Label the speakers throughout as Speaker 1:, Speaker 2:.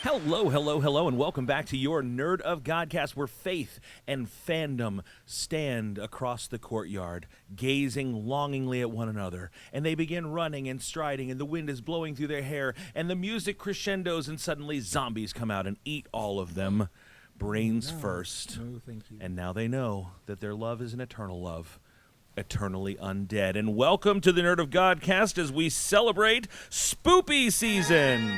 Speaker 1: Hello, hello, hello, and welcome back to your Nerd of Godcast, where faith and fandom stand across the courtyard, gazing longingly at one another, and they begin running and striding, and the wind is blowing through their hair, and the music crescendos, and suddenly zombies come out and eat all of them, brains first.
Speaker 2: No, thank you.
Speaker 1: And now they know that their love is an eternal love, eternally undead. And welcome to the Nerd of Godcast as we celebrate Spoopy season.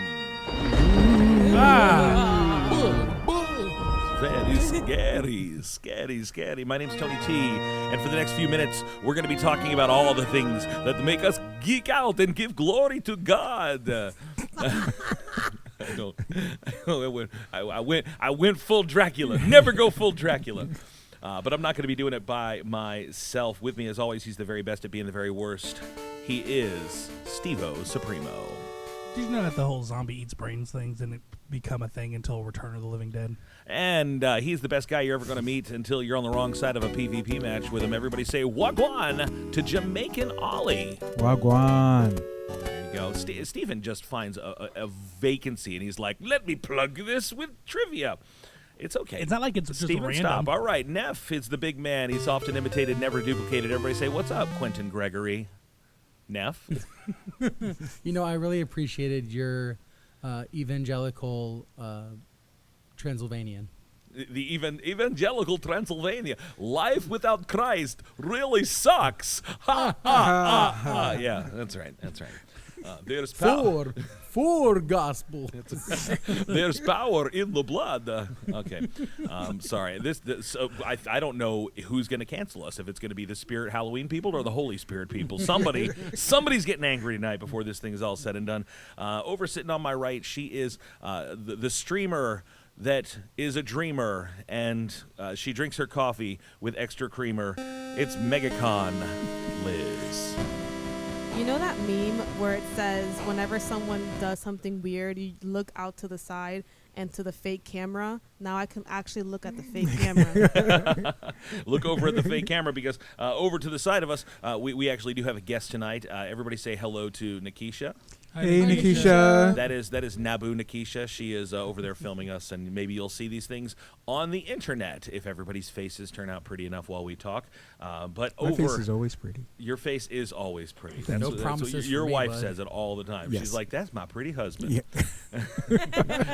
Speaker 1: Very scary. My name's Tony T, and for the next few minutes, we're going to be talking about all the things that make us geek out and give glory to God. I went full Dracula. Never go full Dracula. But I'm not going to be doing it by myself. With me, as always, he's the very best at being the very worst. He is Steve-O Supremo.
Speaker 3: Did you know that the whole zombie eats brains thing didn't become a thing until Return of the Living Dead?
Speaker 1: And he's the best guy you're ever going to meet until you're on the wrong side of a PvP match with him. Everybody say Wagwan to Jamaican Ollie.
Speaker 2: Wagwan.
Speaker 1: There you go. Steven just finds a vacancy, and he's like, let me plug this with trivia. It's okay.
Speaker 3: It's not like it's just
Speaker 1: Steven,
Speaker 3: random.
Speaker 1: stop. All right, Neff is the big man. He's often imitated, never duplicated. Everybody say, what's up, Quentin Gregory? Neff?
Speaker 4: You know, I really appreciated your evangelical Transylvanian.
Speaker 1: The evangelical Transylvania. Life without Christ really sucks. Ha, ha, ha, ha. Yeah, that's right. There's power.
Speaker 4: For gospel.
Speaker 1: There's power in the blood. Okay. Sorry. I don't know who's going to cancel us, if it's going to be the Spirit Halloween people or the Holy Spirit people. Somebody's getting angry tonight before this thing is all said and done. Over sitting on my right, she is the streamer that is a dreamer, and she drinks her coffee with extra creamer. It's MegaCon Liz.
Speaker 5: You know that meme where it says whenever someone does something weird, you look out to the side and to the fake camera? Now I can actually look at the fake camera.
Speaker 1: Look over at the fake camera, because over to the side of us, we actually do have a guest tonight. Everybody say hello to Nikisha.
Speaker 2: Hey, Nikisha.
Speaker 1: That is Nabu Nikisha. She is over there filming us, and maybe you'll see these things on the internet if everybody's faces turn out pretty enough while we talk. But
Speaker 2: my face is always pretty.
Speaker 1: Your face is always pretty.
Speaker 4: No promises
Speaker 1: what your
Speaker 4: for me,
Speaker 1: wife
Speaker 4: bud.
Speaker 1: says it all the time.
Speaker 2: Yes.
Speaker 1: She's like, "That's my pretty husband,"
Speaker 2: Yeah.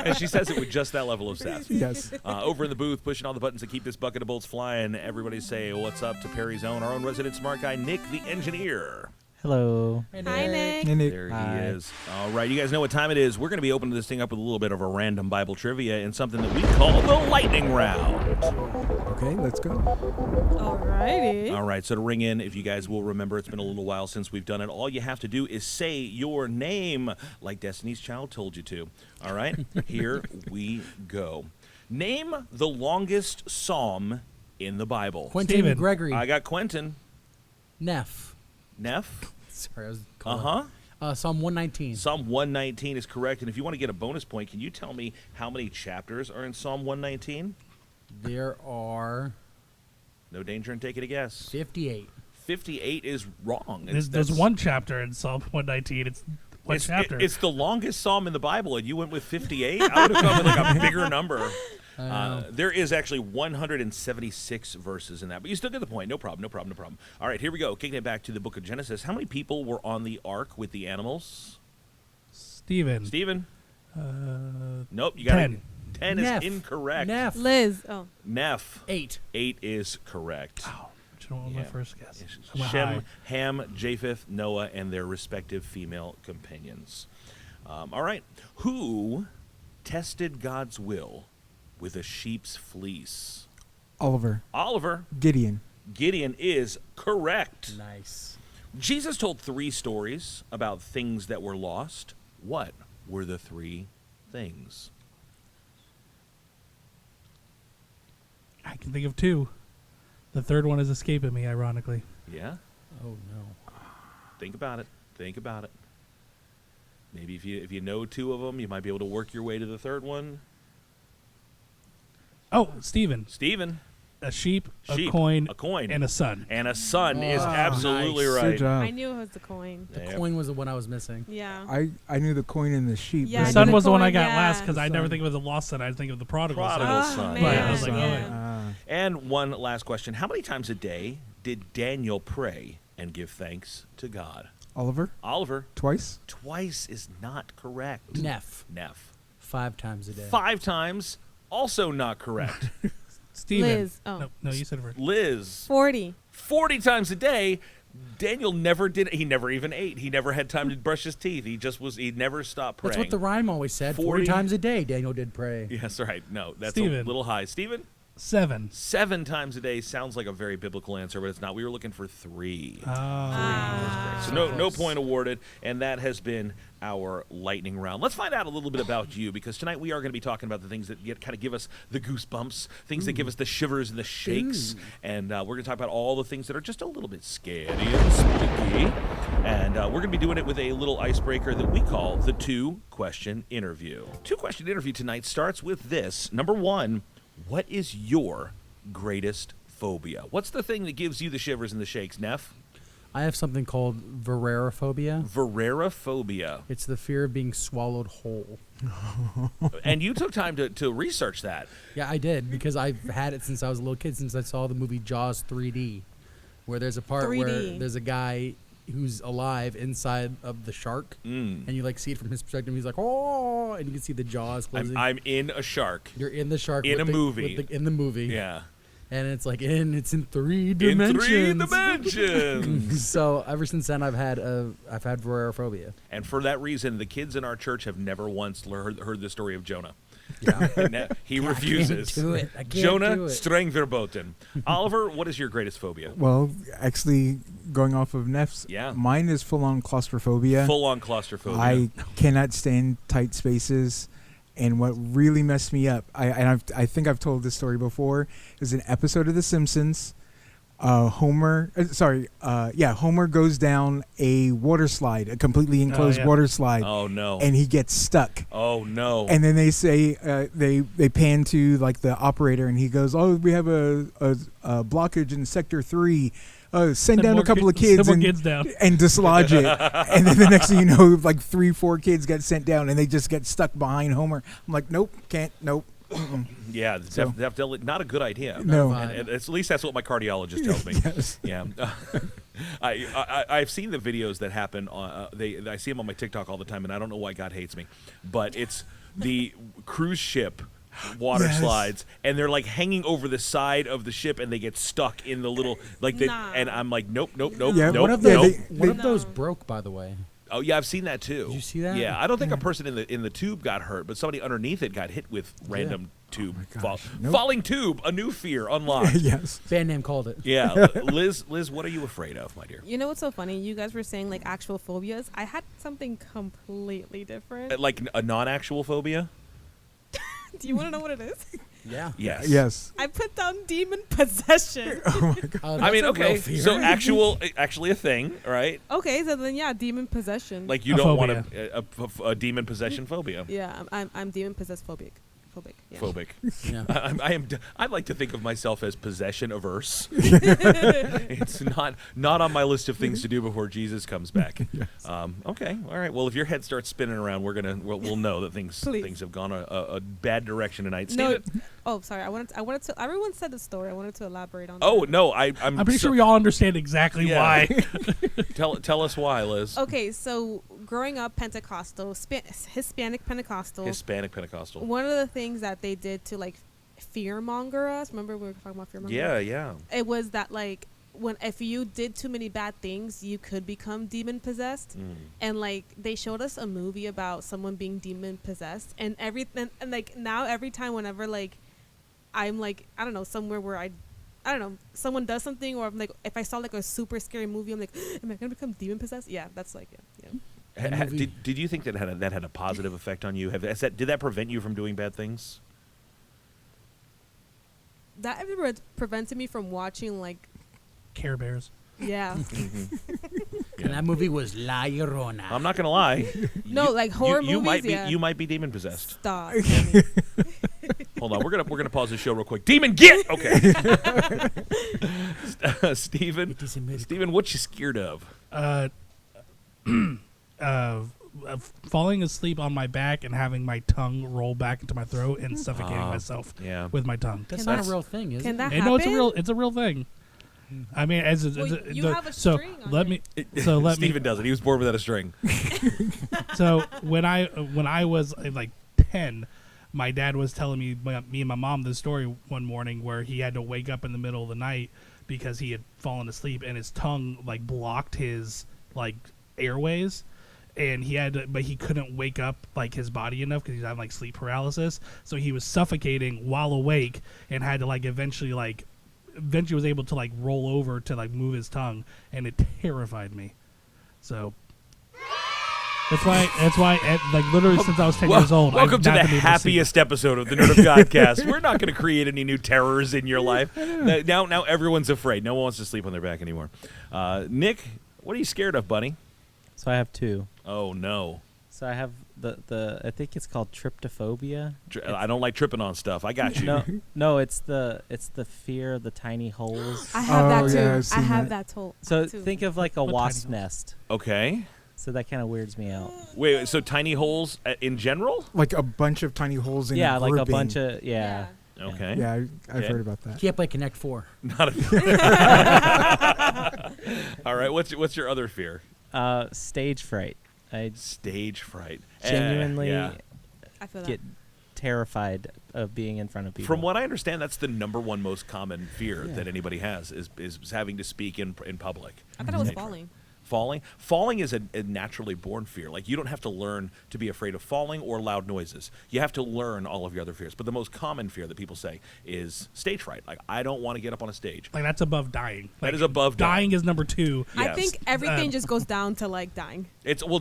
Speaker 1: and she says it with just that level of sass.
Speaker 2: Yes.
Speaker 1: Over in the booth, pushing all the buttons to keep this bucket of bolts flying. Everybody say what's up to Perry's own, our own resident smart guy, Nick the engineer.
Speaker 6: Hello.
Speaker 5: Hi, Nick.
Speaker 2: Hey, Nick.
Speaker 1: There
Speaker 6: Hi.
Speaker 1: he is. All right, you guys know what time it is. We're going to be opening this thing up with a little bit of a random Bible trivia and something that we call the lightning round.
Speaker 2: Okay, let's go.
Speaker 5: Alrighty.
Speaker 1: All right, so to ring in, if you guys will remember, it's been a little while since we've done it. All you have to do is say your name like Destiny's Child told you to. All right, here we go. Name the longest psalm in the Bible.
Speaker 4: Quentin
Speaker 3: Steven.
Speaker 4: Gregory.
Speaker 1: I got Quentin.
Speaker 4: Neff.
Speaker 1: Neff?
Speaker 4: Sorry, I was calling.
Speaker 1: Uh-huh.
Speaker 4: Psalm 119.
Speaker 1: Psalm 119 is correct. And if you want to get a bonus point, can you tell me how many chapters are in Psalm 119?
Speaker 4: There are
Speaker 1: No danger in taking a guess.
Speaker 4: 58.
Speaker 1: 58 is wrong.
Speaker 3: There's
Speaker 1: That's-
Speaker 3: one chapter in Psalm 119. It's one chapter.
Speaker 1: It's the longest psalm in the Bible, and you went with 58? I would have gone with like a bigger number. There is actually 176 verses in that, but you still get the point. No problem. All right, here we go. Kicking it back to the book of Genesis. How many people were on the ark with the animals?
Speaker 3: Steven.
Speaker 1: Nope, you got
Speaker 3: 10.
Speaker 1: 10
Speaker 4: Neff.
Speaker 1: is incorrect.
Speaker 4: Neff.
Speaker 5: Liz. Oh.
Speaker 1: Neff.
Speaker 4: 8.
Speaker 1: 8 is correct.
Speaker 3: Oh, which one was my
Speaker 1: Yeah.
Speaker 3: first guess? I went
Speaker 1: Shem,
Speaker 3: high.
Speaker 1: Ham, Japheth, Noah, and their respective female companions. All right. Who tested God's will with a sheep's fleece?
Speaker 2: Oliver.
Speaker 1: Oliver.
Speaker 2: Gideon.
Speaker 1: Gideon is correct.
Speaker 4: Nice.
Speaker 1: Jesus told 3 stories about things that were lost. What were the 3 things?
Speaker 3: I can think of 2. The third one is escaping me, ironically.
Speaker 1: Yeah?
Speaker 4: Oh, no.
Speaker 1: Think about it. Maybe if you know 2 of them, you might be able to work your way to the third one.
Speaker 3: Oh, Steven.
Speaker 1: Steven.
Speaker 3: A sheep,
Speaker 1: Sheep,
Speaker 3: a coin,
Speaker 1: a coin,
Speaker 3: and a sun.
Speaker 1: and a sun is absolutely
Speaker 4: nice.
Speaker 1: right.
Speaker 2: Good job.
Speaker 5: I knew it was the coin.
Speaker 4: The
Speaker 1: Yep.
Speaker 4: coin was the one I was missing.
Speaker 5: Yeah.
Speaker 2: I knew the coin and the sheep.
Speaker 5: Yeah,
Speaker 2: but
Speaker 3: The
Speaker 2: I
Speaker 3: sun
Speaker 2: didn't-
Speaker 3: was the one I
Speaker 5: coin,
Speaker 3: got
Speaker 5: yeah.
Speaker 3: last because I never
Speaker 2: Sun.
Speaker 3: think of the lost son. I think of the prodigal son.
Speaker 1: Prodigal
Speaker 5: Oh,
Speaker 1: son.
Speaker 5: man.
Speaker 3: Right, I was like,
Speaker 5: Yeah.
Speaker 1: And one last question: how many times a day did Daniel pray and give thanks to God?
Speaker 2: Oliver,
Speaker 1: Oliver,
Speaker 2: twice.
Speaker 1: twice is not correct.
Speaker 4: Neff. 5 times a day.
Speaker 1: 5 times, also not correct.
Speaker 3: Steven.
Speaker 5: Liz. Oh.
Speaker 3: No, you said it first.
Speaker 1: Liz,
Speaker 5: 40.
Speaker 1: 40 times a day. Daniel never did. He never even ate. He never had time to brush his teeth. He just was. He never stopped praying.
Speaker 4: That's what the rhyme always said. 40 times a day, Daniel did pray.
Speaker 1: Yes, right. No, that's a
Speaker 3: Steven.
Speaker 1: little high. Steven?
Speaker 3: 7.
Speaker 1: 7 times a day sounds like a very biblical answer, but it's not. We were looking for 3.
Speaker 5: Ah.
Speaker 1: So no point awarded, and that has been our lightning round. Let's find out a little bit about you, because tonight we are going to be talking about the things that kind of give us the goosebumps, things that give us the shivers and the shakes, and we're going to talk about all the things that are just a little bit scary and spooky, and we're going to be doing it with a little icebreaker that we call the 2-question interview. 2-question interview tonight starts with this. Number 1, what is your greatest phobia? What's the thing that gives you the shivers and the shakes, Neff?
Speaker 4: I have something called Vererophobia.
Speaker 1: Vererophobia.
Speaker 4: It's the fear of being swallowed whole.
Speaker 1: And you took time to research that.
Speaker 4: Yeah, I did, because I've had it since I was a little kid, since I saw the movie Jaws 3D, where there's a part where
Speaker 5: 3D.
Speaker 4: there's a guy who's alive inside of the shark,
Speaker 1: Mm.
Speaker 4: and you like see it from his perspective. He's like, oh, and you can see the jaws closing.
Speaker 1: I'm in a shark.
Speaker 4: You're in the shark
Speaker 1: in
Speaker 4: with
Speaker 1: a
Speaker 4: the-
Speaker 1: movie.
Speaker 4: with the- in the movie.
Speaker 1: Yeah.
Speaker 4: And it's like it's in 3
Speaker 1: In
Speaker 4: dimensions.
Speaker 1: 3 dimensions.
Speaker 4: So ever since then, I've had Vererophobia.
Speaker 1: And for that reason, the kids in our church have never once heard the story of Jonah.
Speaker 4: Yeah.
Speaker 1: And he refuses.
Speaker 4: I can't do it. I can't
Speaker 1: Jonah,
Speaker 4: do it.
Speaker 1: streng verboten. Oliver, what is your greatest phobia?
Speaker 2: Well, actually, going off of Neff's,
Speaker 1: Yeah.
Speaker 2: mine is full-on claustrophobia.
Speaker 1: Full-on claustrophobia.
Speaker 2: I cannot stand tight spaces. And what really messed me up, I think I've told this story before, is an episode of The Simpsons. Homer goes down a water slide, a completely enclosed
Speaker 3: yeah.
Speaker 2: water slide,
Speaker 1: Oh, no.
Speaker 2: and he gets stuck.
Speaker 1: Oh, no.
Speaker 2: And then they say they pan to like the operator, and he goes, "Oh, we have a blockage in sector 3. Send down a couple of kids
Speaker 3: Send more kids down.
Speaker 2: and dislodge it." And then the next thing you know, like 3-4 kids get sent down, and they just get stuck behind Homer. I'm like, nope, can't, nope. Mm-mm.
Speaker 1: Yeah,
Speaker 2: So-
Speaker 1: definitely not a good idea.
Speaker 2: No.
Speaker 1: And at least that's what my cardiologist tells me.
Speaker 2: Yes.
Speaker 1: Yeah, I've seen the videos that happen. I see them on my TikTok all the time, and I don't know why God hates me, but it's the cruise ship water
Speaker 2: Yes.
Speaker 1: slides, and they're like hanging over the side of the ship, and they get stuck in the little
Speaker 5: Nah.
Speaker 1: and I'm like, nope,
Speaker 2: Yeah,
Speaker 1: nope,
Speaker 4: One of
Speaker 2: Yeah,
Speaker 4: those,
Speaker 2: they-
Speaker 4: one of
Speaker 5: No.
Speaker 4: those broke, by the way.
Speaker 1: Oh yeah, I've seen that too.
Speaker 4: Did you see that?
Speaker 1: Yeah, I don't think a person in the tube got hurt, but somebody underneath it got hit with random tube
Speaker 2: gosh. Nope.
Speaker 1: falling tube. A new fear unlocked.
Speaker 2: Yes.
Speaker 4: Band name called it.
Speaker 1: Yeah, Liz, what are you afraid of, my dear?
Speaker 5: You know what's so funny? You guys were saying like actual phobias. I had something completely different.
Speaker 1: Like a non-actual phobia?
Speaker 5: Do you want to know what it is?
Speaker 4: Yeah.
Speaker 1: Yes.
Speaker 2: Yes.
Speaker 5: I put down demon possession.
Speaker 1: I mean, okay, so actually a thing, right?
Speaker 5: Okay, so then yeah, demon possession.
Speaker 1: Like you
Speaker 3: A
Speaker 1: don't want
Speaker 3: phobia.
Speaker 1: a demon possession phobia.
Speaker 5: yeah, I'm demon possessed phobic. Yeah.
Speaker 1: Phobic.
Speaker 4: Yeah.
Speaker 1: I'd like to think of myself as possession averse. It's not on my list of things to do before Jesus comes back. Okay, all right. Well, if your head starts spinning around, we'll know that things
Speaker 5: Please.
Speaker 1: have gone a bad direction tonight.
Speaker 5: No.
Speaker 1: Steven?
Speaker 5: Oh, sorry. I wanted to. Everyone said the story. I wanted to elaborate on.
Speaker 1: Oh
Speaker 5: that.
Speaker 1: no, I'm
Speaker 3: pretty sure we all understand exactly
Speaker 1: Yeah.
Speaker 3: why.
Speaker 1: Tell us why, Liz.
Speaker 5: Okay, so growing up Pentecostal, Hispanic Pentecostal.
Speaker 1: Hispanic Pentecostal.
Speaker 5: One of the things that they did to like fear monger us. Remember we were talking about fear monger?
Speaker 1: Yeah.
Speaker 5: It was that like if you did too many bad things, you could become demon possessed. And like they showed us a movie about someone being demon possessed, and everything. And like now every time, whenever like I'm like I don't know somewhere where I don't know someone does something, or I'm like if I saw like a super scary movie, I'm like, am I gonna become demon possessed? Yeah, that's like yeah.
Speaker 1: Did you think that had a positive effect on you? Did that prevent you from doing bad things?
Speaker 5: That prevented me from watching like
Speaker 3: Care Bears.
Speaker 5: yeah.
Speaker 4: And that movie was La Llorona.
Speaker 1: I'm not gonna lie.
Speaker 5: No, like horror
Speaker 1: you
Speaker 5: movies.
Speaker 1: might be
Speaker 5: yeah.
Speaker 1: you might be demon possessed.
Speaker 5: Stop.
Speaker 1: Hold on, we're gonna pause the show real quick. Demon, get okay. Steven, what you scared of?
Speaker 3: Falling asleep on my back and having my tongue roll back into my throat and suffocating myself with my tongue.
Speaker 4: That's not a real thing, is it?
Speaker 5: Can that
Speaker 3: And
Speaker 5: happen?
Speaker 3: no, it's a real thing. I mean,
Speaker 5: You have a string on
Speaker 3: let
Speaker 5: it.
Speaker 3: me. So let
Speaker 1: Steven does it. He was born without a string.
Speaker 3: So when I was like 10, my dad was telling me and my mom this story one morning where he had to wake up in the middle of the night because he had fallen asleep and his tongue like blocked his like airways, and but he couldn't wake up like his body enough because he's having like sleep paralysis, so he was suffocating while awake and had to like eventually was able to like roll over to like move his tongue, and it terrified me. So that's why like literally since I was 10 years old.
Speaker 1: Welcome
Speaker 3: I've
Speaker 1: to
Speaker 3: not
Speaker 1: the
Speaker 3: been able to
Speaker 1: happiest episode of the Nerd of Godcast. We're not going to create any new terrors in your life. Now everyone's afraid. No one wants to sleep on their back anymore. Nick, what are you scared of, buddy?
Speaker 6: So I have two.
Speaker 1: Oh no.
Speaker 6: So I have the I think it's called tryptophobia.
Speaker 1: I don't like tripping on stuff. I got you.
Speaker 6: No, it's the fear of the tiny holes.
Speaker 5: I have that too.
Speaker 2: yeah, I've
Speaker 5: I
Speaker 2: seen
Speaker 5: have
Speaker 2: that.
Speaker 5: that
Speaker 6: So
Speaker 5: too.
Speaker 6: think of like a
Speaker 3: What
Speaker 6: wasp
Speaker 3: tiny holes?
Speaker 6: nest.
Speaker 1: Okay.
Speaker 6: So that kind of weirds me out.
Speaker 1: Wait, so tiny holes in general?
Speaker 2: Like a bunch of tiny holes in
Speaker 6: Yeah,
Speaker 2: a
Speaker 6: like a
Speaker 2: grouping.
Speaker 6: bunch of
Speaker 1: Okay.
Speaker 2: Yeah, I've
Speaker 1: Yeah.
Speaker 2: heard about that.
Speaker 4: Can't play Connect 4.
Speaker 1: Not All right. What's your other fear?
Speaker 6: Stage fright. I
Speaker 1: Stage fright.
Speaker 6: genuinely
Speaker 1: Yeah.
Speaker 5: I feel that.
Speaker 6: get terrified of being in front of people.
Speaker 1: From what I understand, that's the number one most common fear that anybody has is having to speak in public.
Speaker 5: I thought it was
Speaker 1: Stage fright.
Speaker 5: falling.
Speaker 1: Falling is a naturally born fear. Like, you don't have to learn to be afraid of falling or loud noises. You have to learn all of your other fears. But the most common fear that people say is stage fright. Like, I don't want to get up on a stage.
Speaker 3: Like that's above dying.
Speaker 1: That
Speaker 3: Like,
Speaker 1: is above dying.
Speaker 3: Dying is number 2.
Speaker 5: I
Speaker 1: Yes.
Speaker 5: think everything just goes down to like dying.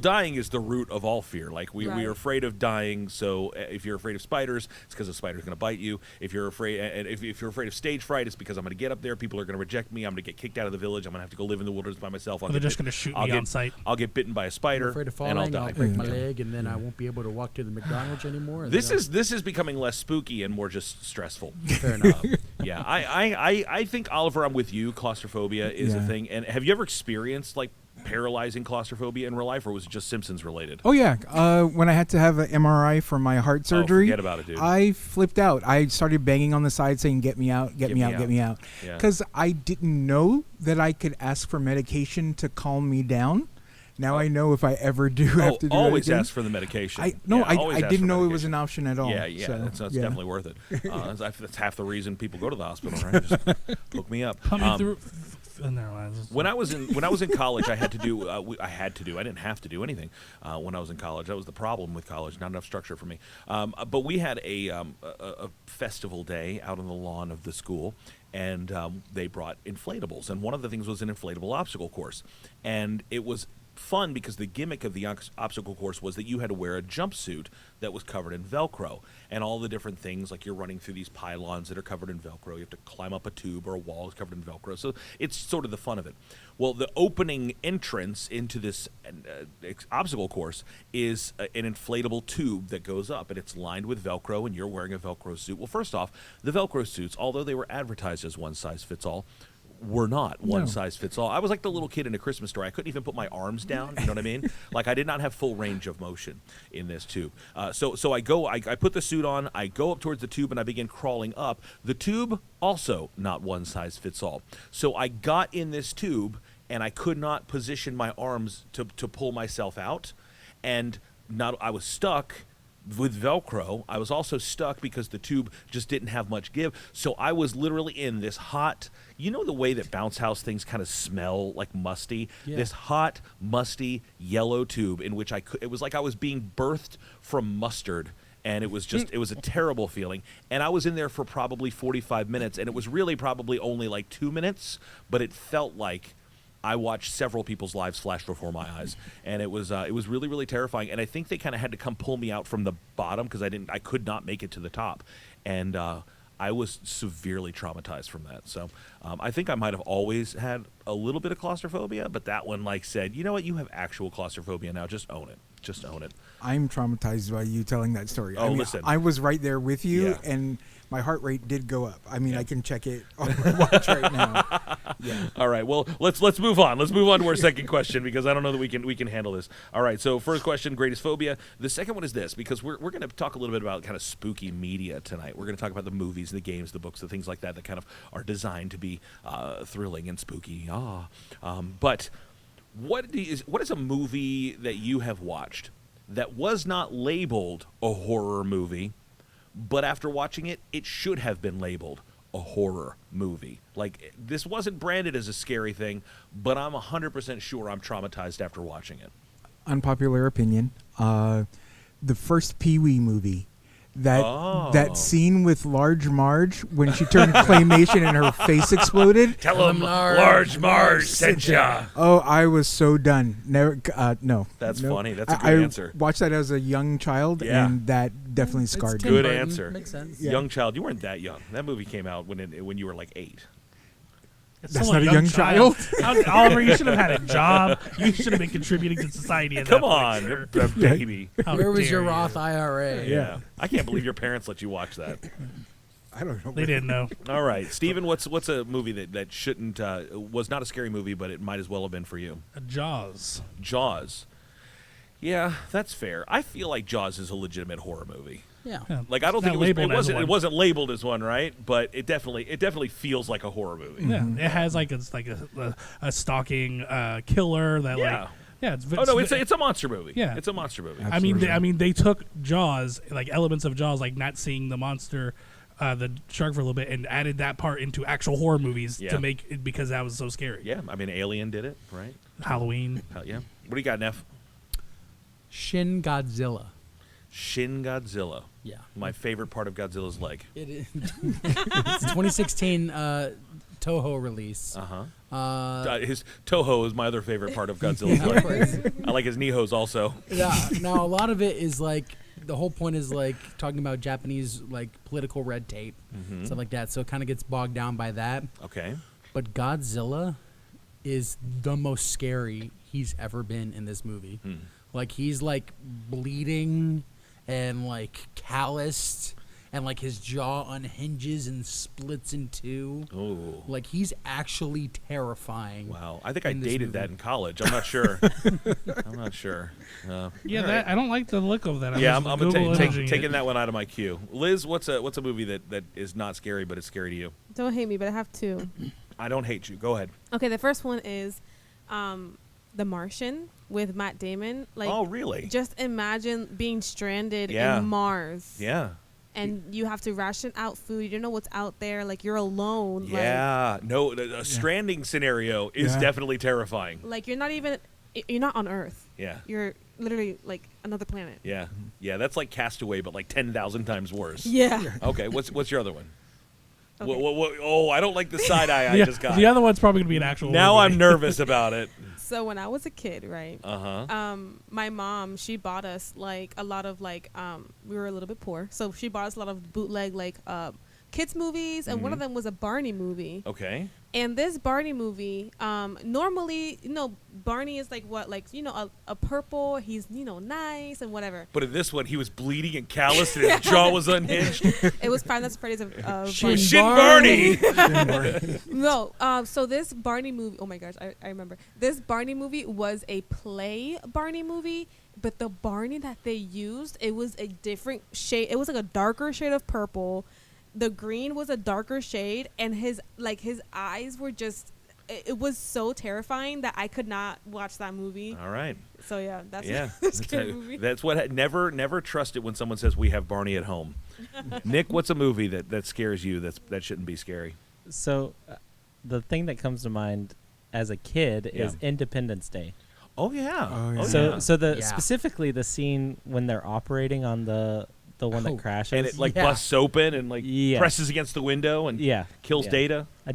Speaker 1: Dying is the root of all fear. Like, we
Speaker 5: Right.
Speaker 1: are afraid of dying. So if you're afraid of spiders, it's because a spider's going to bite you. If you're afraid, and if you're afraid of stage fright, it's because I'm going to get up there. People are going to reject me. I'm going to get kicked out of the village. I'm going to have to go live in the wilderness by myself.
Speaker 3: They're just going to shoot me on sight.
Speaker 1: I'll get bitten by a
Speaker 4: I'm
Speaker 1: spider,
Speaker 4: afraid of
Speaker 1: and I'll
Speaker 4: falling.
Speaker 1: die.
Speaker 4: I'll break my leg, and then I won't be able to walk to the McDonald's anymore. and
Speaker 1: This
Speaker 4: then
Speaker 1: is becoming less spooky and more just stressful.
Speaker 4: fair enough.
Speaker 1: Yeah, I think, Oliver, I'm with you. Claustrophobia is a
Speaker 2: Yeah.
Speaker 1: thing. And have you ever experienced like paralyzing claustrophobia in real life, or was it just Simpsons related?
Speaker 2: Oh yeah, when I had to have an MRI for my heart surgery,
Speaker 1: forget about it, dude.
Speaker 2: I flipped out. I started banging on the side saying, "Get me out! Get me out! Get me out!"
Speaker 1: Yeah.
Speaker 2: Because I didn't know that I could ask for medication to calm me down. Now I know if I ever do have to do
Speaker 1: always
Speaker 2: anything.
Speaker 1: ask for the medication.
Speaker 2: I
Speaker 1: always ask
Speaker 2: didn't
Speaker 1: for
Speaker 2: know it was
Speaker 1: medication.
Speaker 2: an option at all.
Speaker 1: Yeah,
Speaker 2: so,
Speaker 1: that's
Speaker 2: yeah.
Speaker 1: definitely worth it. That's half the reason people go to the hospital, right? Just hook me up.
Speaker 3: Put me through. Never mind.
Speaker 1: When I was in college, I had to do. I didn't have to do anything when I was in college. That was the problem with college. Not enough structure for me. But we had a festival day out on the lawn of the school, and they brought inflatables. And one of the things was an inflatable obstacle course, and it was fun because the gimmick of the obstacle course was that you had to wear a jumpsuit that was covered in Velcro, and all the different things, like you're running through these pylons that are covered in Velcro. You have to climb up a tube or a wall that's covered in Velcro. So it's sort of the fun of it. Well, the opening entrance into this obstacle course is an inflatable tube that goes up, and it's lined with Velcro, and you're wearing a Velcro suit. Well, first off, the Velcro suits, although they were advertised as one size fits all, were not one size fits all. I was like the little kid in A Christmas Story. I couldn't even put my arms down. You know what I mean? Like, I did not have full range of motion in this tube. So I put the suit on. I go up towards the tube and I begin crawling up. The tube also not one size fits all. So I got in this tube and I could not position my arms to pull myself out, and I was stuck with Velcro. I was also stuck because the tube just didn't have much give. So I was literally in this hot, you know the way that bounce house things kind of smell like musty?
Speaker 4: Yeah.
Speaker 1: This hot, musty, yellow tube in which it was like I was being birthed from mustard. And it was just, it was a terrible feeling. And I was in there for probably 45 minutes, and it was really probably only like 2 minutes, but it felt like I watched several people's lives flash before my eyes, and it was really, really terrifying. And I think they kind of had to come pull me out from the bottom because I could not make it to the top, and I was severely traumatized from that. So I think I might have always had a little bit of claustrophobia, but that one said, you know what, you have actual claustrophobia now. Just own it. Just own it.
Speaker 2: I'm traumatized by you telling that story.
Speaker 1: Oh, listen.
Speaker 2: I was right there with you,
Speaker 1: Yeah.
Speaker 2: and my heart rate did go up. I mean,
Speaker 1: Yeah.
Speaker 2: I can check it on my watch right now. Yeah.
Speaker 1: All right. Well, let's move on. Let's move on to our second question because I don't know that we can handle this. All right. So first question, greatest phobia. The second one is this because we're going to talk a little bit about kind of spooky media tonight. We're going to talk about the movies, the games, the books, the things like that that kind of are designed to be thrilling and spooky. But what is a movie that you have watched that was not labeled a horror movie, but after watching it, it should have been labeled a horror movie? Like, this wasn't branded as a scary thing, but I'm 100% sure I'm traumatized after watching it.
Speaker 2: Unpopular opinion. The first Pee-wee movie.
Speaker 1: Oh.
Speaker 2: That scene with Large Marge when she turned claymation and her face exploded.
Speaker 1: Tell him Large Marge sent ya.
Speaker 2: Oh, I was so done. Never. No.
Speaker 1: That's
Speaker 2: No.
Speaker 1: funny. That's a good answer.
Speaker 2: I watched that as a young child,
Speaker 1: Yeah.
Speaker 2: and that definitely
Speaker 4: It's
Speaker 2: scarred
Speaker 4: Tim
Speaker 2: me.
Speaker 1: Good
Speaker 4: Burton.
Speaker 1: answer.
Speaker 4: Makes sense.
Speaker 2: Yeah.
Speaker 1: Young child, you weren't that young. That movie came out when you were like 8.
Speaker 3: It's
Speaker 2: That's
Speaker 3: still
Speaker 2: not a young child.
Speaker 3: Oliver, you should have had a job. You should have been contributing to society. At
Speaker 1: Come
Speaker 3: that
Speaker 1: on,
Speaker 3: point,
Speaker 1: you're a baby.
Speaker 3: sir. How
Speaker 4: Where was your
Speaker 3: dare you.
Speaker 4: Roth IRA?
Speaker 1: Yeah. I can't believe your parents let you watch that.
Speaker 2: I don't know.
Speaker 3: They didn't know.
Speaker 1: All right, Steven, what's a movie that shouldn't was not a scary movie, but it might as well have been for you?
Speaker 3: Jaws.
Speaker 1: Jaws. Yeah, that's fair. I feel like Jaws is a legitimate horror movie.
Speaker 4: Yeah.
Speaker 3: Yeah,
Speaker 1: Like, I don't
Speaker 3: it's
Speaker 1: think
Speaker 3: not labeled as
Speaker 1: it
Speaker 3: one.
Speaker 1: wasn't labeled as one, right? But it definitely feels like a horror movie.
Speaker 3: Yeah, it has like a stalking killer that
Speaker 1: Yeah.
Speaker 3: like. Yeah, it's.
Speaker 1: Oh no, it's a monster movie.
Speaker 3: Yeah.
Speaker 1: It's a monster movie.
Speaker 2: Absolutely.
Speaker 3: They took Jaws, like elements of Jaws, like not seeing the monster, the shark for a little bit, and added that part into actual horror movies
Speaker 1: Yeah.
Speaker 3: to make it because that was so scary.
Speaker 1: Yeah, I mean Alien did it, right?
Speaker 3: Halloween.
Speaker 1: Hell yeah. What do you got, Neff?
Speaker 4: Shin Godzilla.
Speaker 1: Shin Godzilla.
Speaker 4: Yeah.
Speaker 1: My favorite part of Godzilla's leg.
Speaker 4: It is. It's a 2016 Toho release.
Speaker 1: His Toho is my other favorite part of Godzilla's
Speaker 4: Yeah, of
Speaker 1: leg.
Speaker 4: course.
Speaker 1: I like his Nihos also.
Speaker 4: Yeah. Now a lot of it is like the whole point is like talking about Japanese like political red tape, stuff like that. So it kind of gets bogged down by that.
Speaker 1: Okay.
Speaker 4: But Godzilla is the most scary he's ever been in this movie. Like he's like bleeding and like calloused, and like his jaw unhinges and splits in two.
Speaker 1: Oh.
Speaker 4: Like he's actually terrifying.
Speaker 1: Wow. I think I
Speaker 4: in this
Speaker 1: dated
Speaker 4: movie.
Speaker 1: that in college. I'm not sure. I'm not sure.
Speaker 3: Yeah,
Speaker 1: all
Speaker 3: that
Speaker 1: right.
Speaker 3: I don't like the look of that.
Speaker 1: Yeah,
Speaker 3: just
Speaker 1: I'm
Speaker 3: Google imaging it.
Speaker 1: taking that one out of my queue. Liz, what's a movie that is not scary but it's scary to you?
Speaker 5: Don't hate me, but I have two.
Speaker 1: I don't hate you. Go ahead.
Speaker 5: Okay, the first one is The Martian with Matt Damon. Like,
Speaker 1: Oh, really?
Speaker 5: just imagine being stranded
Speaker 1: Yeah.
Speaker 5: in Mars.
Speaker 1: Yeah.
Speaker 5: And you have to ration out food. You don't know what's out there. Like, you're alone.
Speaker 1: Yeah. No, a stranding scenario is
Speaker 2: Yeah.
Speaker 1: definitely terrifying.
Speaker 5: Like, you're not on Earth.
Speaker 1: Yeah.
Speaker 5: You're literally, like, another planet.
Speaker 1: Yeah. Yeah, that's like Castaway, but like 10,000 times worse.
Speaker 5: Yeah.
Speaker 1: Okay, what's your other one?
Speaker 5: Okay.
Speaker 1: Oh, I don't like the side eye I
Speaker 3: Yeah,
Speaker 1: just got.
Speaker 3: the other one's probably gonna be an actual.
Speaker 1: Now
Speaker 3: horror
Speaker 1: I'm
Speaker 3: movie.
Speaker 1: nervous about it.
Speaker 5: So when I was a kid, right? My mom, she bought us like a lot of like we were a little bit poor, so she bought us a lot of bootleg like kids movies, and one of them was a Barney movie.
Speaker 1: Okay.
Speaker 5: And this Barney movie, normally, Barney is like what, like, a purple. He's, nice and whatever.
Speaker 1: But in this one, he was bleeding and calloused and his jaw was unhinged.
Speaker 5: It was Five Nights at Freddy's of
Speaker 4: Shin
Speaker 5: Barney.
Speaker 1: Shin Barney.
Speaker 5: No, so this Barney movie, oh my gosh, I remember. This Barney movie was a play Barney movie, but the Barney that they used, it was a different shade. It was like a darker shade of purple. The green was a darker shade, and his eyes were just, it was so terrifying that I could not watch that movie.
Speaker 1: All right.
Speaker 5: So yeah, that's
Speaker 1: Yeah.
Speaker 5: a scary movie.
Speaker 1: That's what never trust it when someone says we have Barney at home. Nick, what's a movie that scares you that shouldn't be scary?
Speaker 6: So, the thing that comes to mind as a kid
Speaker 1: Yeah.
Speaker 6: is Independence Day.
Speaker 1: Oh yeah.
Speaker 2: Oh, yeah.
Speaker 6: So
Speaker 4: Yeah.
Speaker 6: specifically the scene when they're operating on the one
Speaker 4: Oh.
Speaker 6: that crashes.
Speaker 1: And it like
Speaker 4: Yeah.
Speaker 1: busts open and like
Speaker 6: Yeah.
Speaker 1: presses against the window and kills
Speaker 6: yeah.
Speaker 1: Data.
Speaker 6: I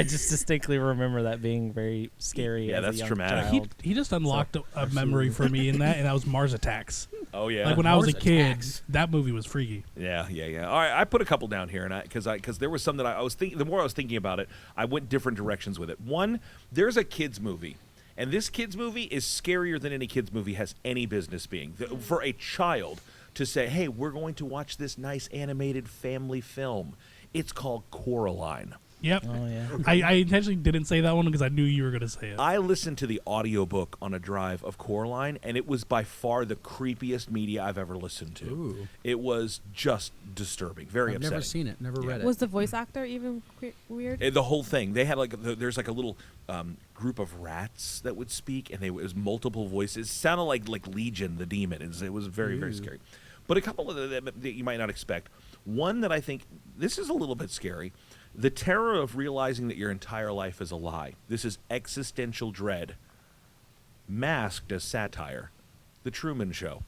Speaker 6: just distinctly remember that being very scary.
Speaker 1: Yeah,
Speaker 6: as a
Speaker 1: that's
Speaker 6: young
Speaker 1: traumatic.
Speaker 3: He,
Speaker 6: child.
Speaker 3: he just unlocked a memory for me in that, and that was Mars Attacks.
Speaker 1: Oh yeah.
Speaker 3: Like when I was a
Speaker 4: Mars
Speaker 3: kid,
Speaker 4: Attacks.
Speaker 3: that movie was freaky.
Speaker 1: Yeah. All right, I put a couple down here, and because there was some that I was thinking. The more I was thinking about it, I went different directions with it. One, there's a kids movie, And this kids movie is scarier than any kids movie has any business being. For a child to say, hey, we're going to watch this nice animated family film. It's called Coraline.
Speaker 3: Yep.
Speaker 6: Oh yeah.
Speaker 3: I intentionally didn't say that one because I knew you were going to say it.
Speaker 1: I listened to the audiobook on a drive of Coraline, and it was by far the creepiest media I've ever listened to.
Speaker 4: Ooh.
Speaker 1: It was just disturbing, very
Speaker 4: I've
Speaker 1: upsetting.
Speaker 4: never seen it, never read it.
Speaker 5: Was the voice actor even weird?
Speaker 1: The whole thing. They had there's like a little group of rats that would speak, and it was multiple voices. It sounded like Legion, the demon. It was very, very scary. But a couple of them that you might not expect. One that I think, this is a little bit scary. The terror of realizing that your entire life is a lie. This is existential dread, masked as satire. The Truman Show.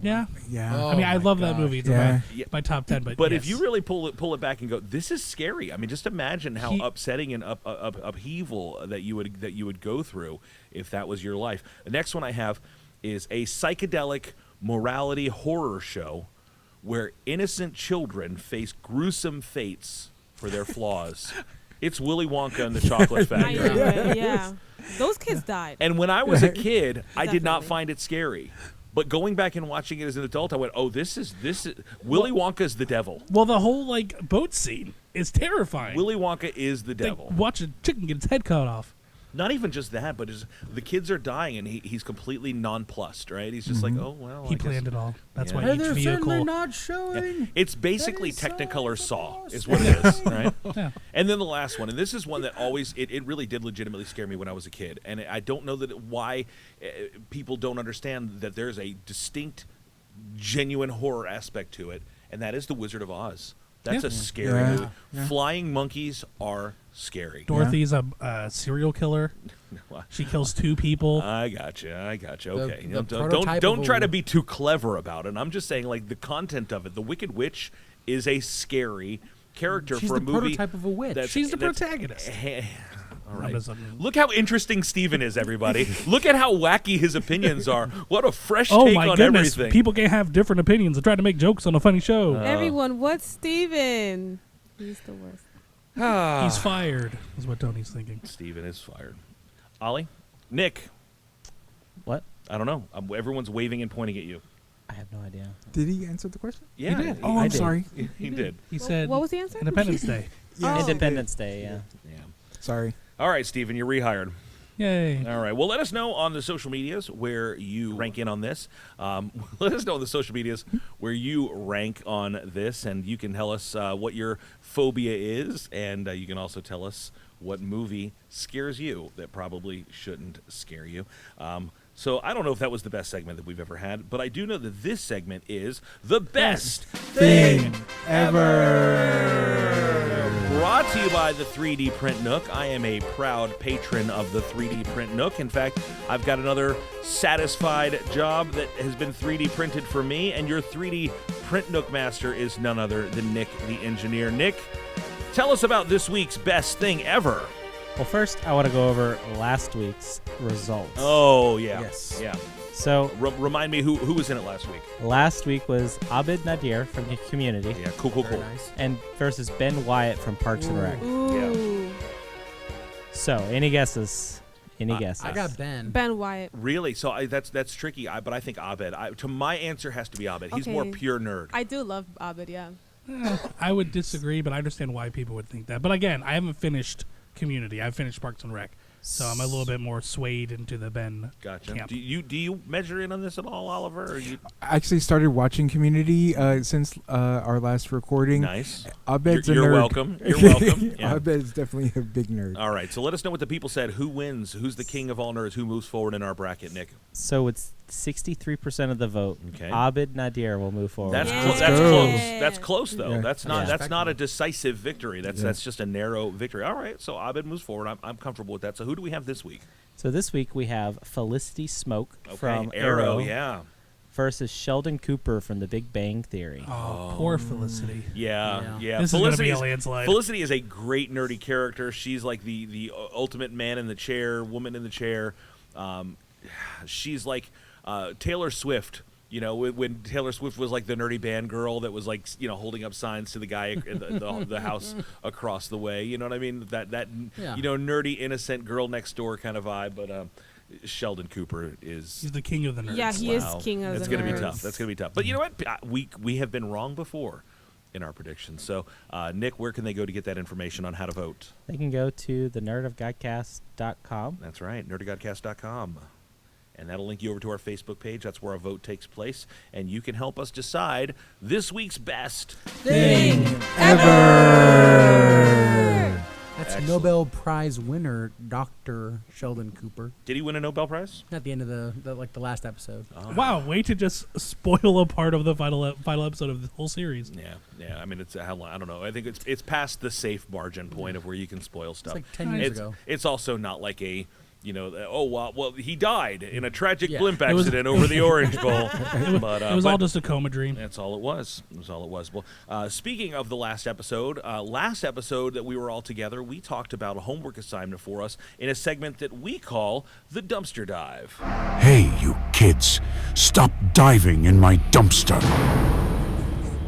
Speaker 3: Yeah.
Speaker 2: Yeah.
Speaker 4: Oh
Speaker 3: I mean, I
Speaker 4: my
Speaker 3: love that
Speaker 4: gosh.
Speaker 3: movie. It's
Speaker 2: Yeah.
Speaker 3: my top 10.
Speaker 1: But
Speaker 3: yes.
Speaker 1: if you really pull it back and go, this is scary. I mean, just imagine how upsetting and upheaval that you would go through if that was your life. The next one I have is a psychedelic morality horror show where innocent children face gruesome fates for their flaws. It's Willy Wonka and the Chocolate
Speaker 5: I
Speaker 1: Factory.
Speaker 5: knew it, yeah. Those kids died.
Speaker 1: And when I was a kid, I did not
Speaker 5: Definitely.
Speaker 1: find it scary. But going back and watching it as an adult, I went, "Oh, this is Willy Wonka's the devil.
Speaker 3: Well, the whole boat scene is terrifying.
Speaker 1: Willy Wonka is the devil."
Speaker 3: Watch a chicken get its head cut off.
Speaker 1: Not even just that, but the kids are dying, and he's completely nonplussed, right? He's just like, "Oh well."
Speaker 3: He
Speaker 1: I guess."
Speaker 3: planned it all. That's
Speaker 1: Yeah.
Speaker 3: why
Speaker 4: Hey,
Speaker 3: each
Speaker 4: they're saying
Speaker 3: vehicle.
Speaker 4: they're not showing.
Speaker 1: It's basically
Speaker 4: That is
Speaker 1: Technicolor
Speaker 4: so
Speaker 1: Saw,
Speaker 4: awesome.
Speaker 1: is what it is, right?
Speaker 3: Yeah.
Speaker 1: And then the last one, and this is one that always it really did legitimately scare me when I was a kid, and I don't know why people don't understand that there's a distinct, genuine horror aspect to it, and that is The Wizard of Oz. That's
Speaker 3: Yeah.
Speaker 1: a scary
Speaker 2: Yeah.
Speaker 1: movie.
Speaker 2: Yeah.
Speaker 1: Flying monkeys are scary.
Speaker 3: Dorothy's a serial killer. She kills 2 people.
Speaker 1: I gotcha. Okay,
Speaker 4: the
Speaker 1: don't
Speaker 4: prototype
Speaker 1: don't
Speaker 4: of a
Speaker 1: try to
Speaker 4: wo-
Speaker 1: be too clever about it. I'm just saying, like, the content of it. The Wicked Witch is a scary character
Speaker 4: She's
Speaker 1: for a
Speaker 4: the
Speaker 1: movie.
Speaker 4: prototype of a witch.
Speaker 3: She's the protagonist.
Speaker 1: All
Speaker 3: I'm
Speaker 1: right.
Speaker 3: just-
Speaker 1: Look how interesting Steven is, everybody. Look at how wacky his opinions are. What a fresh
Speaker 3: Oh
Speaker 1: take
Speaker 3: my
Speaker 1: on
Speaker 3: goodness!
Speaker 1: everything.
Speaker 3: People can't have different opinions and try to make jokes on a funny show.
Speaker 5: Everyone, what's Steven? He's the worst.
Speaker 3: He's fired, is what Tony's thinking.
Speaker 1: Steven is fired. Ollie? Nick?
Speaker 6: What?
Speaker 1: I don't know. Everyone's waving and pointing at you.
Speaker 6: I have no idea.
Speaker 2: Did he answer the question?
Speaker 1: Yeah,
Speaker 3: did.
Speaker 2: Oh,
Speaker 6: I
Speaker 2: I'm
Speaker 6: did.
Speaker 2: sorry.
Speaker 1: he did.
Speaker 3: He said,
Speaker 5: what was the answer?
Speaker 3: Independence Day.
Speaker 2: Yes, he
Speaker 6: Independence Day, yeah.
Speaker 1: Yeah.
Speaker 2: did. Sorry.
Speaker 1: All right, Steven, you're rehired.
Speaker 3: Yay.
Speaker 1: All right. Well, let us know on the social medias where you rank in on this. Let us know on the social medias where you rank on this, and you can tell us what your phobia is, and you can also tell us what movie scares you that probably shouldn't scare you. So I don't know if that was the best segment that we've ever had, but I do know that this segment is the best thing ever. Brought to you by the 3D Print Nook. I am a proud patron of the 3D Print Nook. In fact, I've got another satisfied job that has been 3D printed for me, and your 3D Print Nook master is none other than Nick the engineer. Nick, tell us about this week's best thing ever.
Speaker 6: Well, first, I want to go over last week's results.
Speaker 1: Oh, yeah.
Speaker 4: Yes.
Speaker 1: Yeah.
Speaker 6: So,
Speaker 1: Remind me who was in it last week.
Speaker 6: last week was Abid Nadir from the Community
Speaker 1: Yeah, cool.
Speaker 4: Very nice.
Speaker 6: and versus Ben Wyatt from Parks and Rec.
Speaker 5: Ooh.
Speaker 6: So, any guesses? Any guesses?
Speaker 4: I got Ben.
Speaker 5: Ben Wyatt.
Speaker 1: Really? So that's tricky, but I think Abed. My answer has to be Abed. He's more
Speaker 5: Okay.
Speaker 1: pure nerd.
Speaker 5: I do love Abed, yeah.
Speaker 3: I would disagree, but I understand why people would think that. But again, I haven't finished Community. I've finished Parks and Rec. So I'm a little bit more swayed into the Ben
Speaker 1: Gotcha.
Speaker 3: camp.
Speaker 1: Do you measure in on this at all, Oliver? Or you
Speaker 2: I actually started watching Community since our last recording.
Speaker 1: nice?
Speaker 2: Abed's
Speaker 1: You're
Speaker 2: a nerd.
Speaker 1: welcome. You're welcome. Yeah.
Speaker 2: Abed's definitely a big nerd.
Speaker 1: All right. So let us know what the people said. Who wins? Who's the king of all nerds? Who moves forward in our bracket, Nick?
Speaker 6: So, it's 63% of the vote.
Speaker 1: Okay.
Speaker 6: Abid Nadir will move forward.
Speaker 1: That's
Speaker 5: Yeah.
Speaker 1: close. That's
Speaker 2: Let's go.
Speaker 1: close. That's close though.
Speaker 2: Yeah.
Speaker 1: That's not.
Speaker 6: Yeah.
Speaker 1: That's not a decisive victory. That's
Speaker 2: Yeah.
Speaker 1: that's just a narrow victory. All right. So Abed moves forward. I'm comfortable with that. So who do we have this week?
Speaker 6: So, this week we have Felicity Smoke
Speaker 1: Okay.
Speaker 6: from
Speaker 1: Arrow. Yeah.
Speaker 6: versus Sheldon Cooper from The Big Bang Theory.
Speaker 3: Oh, poor Felicity.
Speaker 1: Yeah.
Speaker 4: Yeah.
Speaker 3: This is going to be a
Speaker 1: Felicity
Speaker 3: landslide.
Speaker 1: Felicity is a great nerdy character. She's like the ultimate man in the chair, woman in the chair. She's like Taylor Swift. You know, when Taylor Swift was like the nerdy band girl that was like, you know, holding up signs to the guy in the house across the way. You know what I mean? That
Speaker 4: Yeah.
Speaker 1: you know, nerdy innocent girl next door kind of vibe. But Sheldon Cooper is.
Speaker 3: He's the king of the nerds.
Speaker 5: Yeah, he
Speaker 1: Wow.
Speaker 5: is king of
Speaker 1: That's
Speaker 5: the
Speaker 1: gonna be
Speaker 5: nerds.
Speaker 1: tough. That's gonna be tough. But you know what? We have been wrong before in our predictions. So, Nick, where can they go to get that information on how to vote?
Speaker 6: They can go to the nerdofgodcast.com.
Speaker 1: That's right, nerdofgodcast.com. And that'll link you over to our Facebook page. That's where our vote takes place. And you can help us decide this week's best.
Speaker 5: Thing
Speaker 2: ever.
Speaker 4: That's
Speaker 1: Excellent.
Speaker 4: Nobel Prize winner Dr. Sheldon Cooper.
Speaker 1: Did he win a Nobel Prize?
Speaker 4: At the end of the last episode.
Speaker 3: Wow, way to just spoil a part of the final episode of the whole series.
Speaker 1: Yeah. I mean, it's how long? I don't know. I think it's past the safe margin point of where you can spoil
Speaker 4: It's
Speaker 1: stuff.
Speaker 4: like 10 years
Speaker 1: it's,
Speaker 4: ago.
Speaker 1: It's also not like a, well, he died in a tragic
Speaker 4: Yeah.
Speaker 1: blimp
Speaker 3: It was-
Speaker 1: accident over the Orange Bowl. But,
Speaker 3: It was all just a coma dream.
Speaker 1: That's all it was. Well, speaking of the last episode that we were all together, we talked about a homework assignment for us in a segment that we call the Dumpster Dive.
Speaker 7: Hey, you kids, stop diving in my dumpster.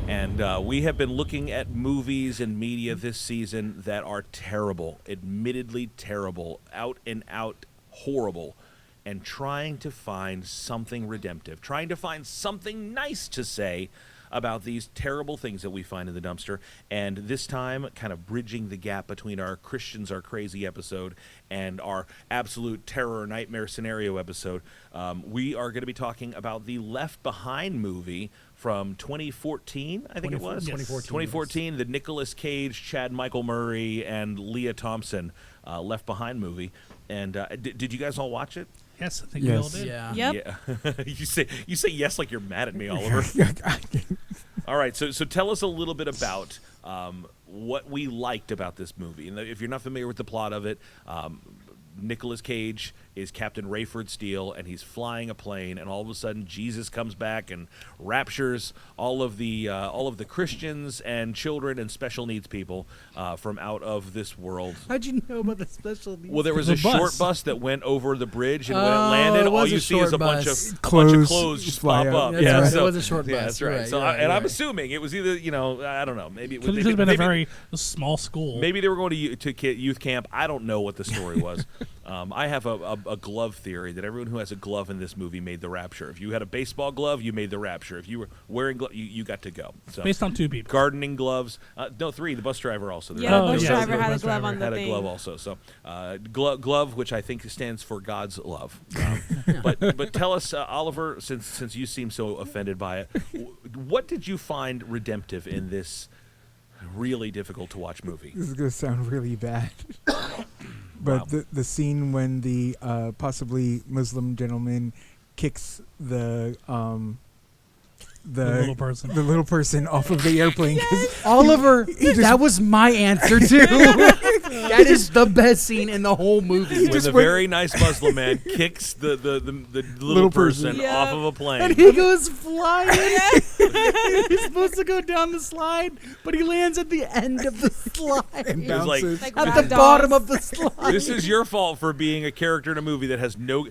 Speaker 1: And we have been looking at movies and media this season that are terrible, admittedly terrible, out and out horrible, and trying to find something redemptive, trying to find something nice to say about these terrible things that we find in the dumpster. And this time, kind of bridging the gap between our Christians Are Crazy episode and our absolute terror nightmare scenario episode, we are going to be talking about the Left Behind movie from 2014, I think it was. 2014, the Nicolas Cage, Chad Michael Murray, and Leah Thompson Left Behind movie. And did you guys all watch it?
Speaker 3: Yes, I think we all
Speaker 2: Yes.
Speaker 3: did.
Speaker 4: Yeah.
Speaker 5: Yep.
Speaker 1: Yeah. you say yes like you're mad at me, Oliver. All right, so tell us a little bit about what we liked about this movie. And if you're not familiar with the plot of it, Nicolas Cage is Captain Rayford Steele, and he's flying a plane, and all of a sudden Jesus comes back and raptures all of the Christians and children and special needs people from out of this world.
Speaker 4: How'd you know about the special needs?
Speaker 1: Well, there was
Speaker 3: The
Speaker 1: a short
Speaker 3: bus.
Speaker 1: bus that went over the bridge, and when it
Speaker 4: Oh,
Speaker 1: landed,
Speaker 4: it
Speaker 1: all
Speaker 4: was
Speaker 1: you
Speaker 4: a
Speaker 1: see is
Speaker 4: short
Speaker 1: a bunch of
Speaker 4: bus.
Speaker 1: clothes just
Speaker 2: fly
Speaker 1: pop
Speaker 2: out.
Speaker 1: up.
Speaker 4: That's
Speaker 1: Yeah,
Speaker 4: right.
Speaker 1: so-
Speaker 4: It was a short
Speaker 1: yeah,
Speaker 4: bus.
Speaker 1: that's
Speaker 4: You're
Speaker 1: right.
Speaker 4: right,
Speaker 1: So,
Speaker 4: you're right,
Speaker 1: and
Speaker 4: you're
Speaker 1: I'm
Speaker 4: right.
Speaker 1: assuming it was either, I don't know, maybe
Speaker 3: Could have just been a very small school.
Speaker 1: maybe they were going to youth camp. I don't know what the story was. I have a glove theory that everyone who has a glove in this movie made the rapture. If you had a baseball glove, you made the rapture. If you were wearing gloves, you got to go. So
Speaker 3: Based on two people.
Speaker 1: gardening gloves. No, 3. The bus driver also.
Speaker 5: Yeah,
Speaker 3: Oh,
Speaker 5: the bus
Speaker 3: yes,
Speaker 5: driver
Speaker 3: the
Speaker 5: had a
Speaker 3: bus
Speaker 5: glove
Speaker 3: driver
Speaker 5: on the
Speaker 1: had a
Speaker 5: thing.
Speaker 1: glove also. So glove, which I think stands for God's love. But tell us, Oliver, since you seem so offended by it, what did you find redemptive in this really difficult to watch movie?
Speaker 2: This is gonna sound really bad, but
Speaker 1: Wow.
Speaker 2: the scene when the possibly Muslim gentleman kicks the
Speaker 3: little person.
Speaker 2: the little person off of the airplane. 'Cause
Speaker 4: Oliver,
Speaker 2: just-
Speaker 4: that was my answer too. That is the best scene in the whole movie.
Speaker 1: When
Speaker 2: just
Speaker 1: the
Speaker 2: went-
Speaker 1: very nice Muslim man kicks the little person
Speaker 5: Yeah.
Speaker 1: off of a
Speaker 4: And
Speaker 1: plane.
Speaker 4: he goes flying. He's supposed to go down the slide, but he lands at the end of the slide.
Speaker 2: and
Speaker 1: was like-
Speaker 2: bounces.
Speaker 5: Like
Speaker 4: At the
Speaker 5: ragdolls.
Speaker 4: bottom of the slide.
Speaker 1: This is your fault for being a character in a movie that has no.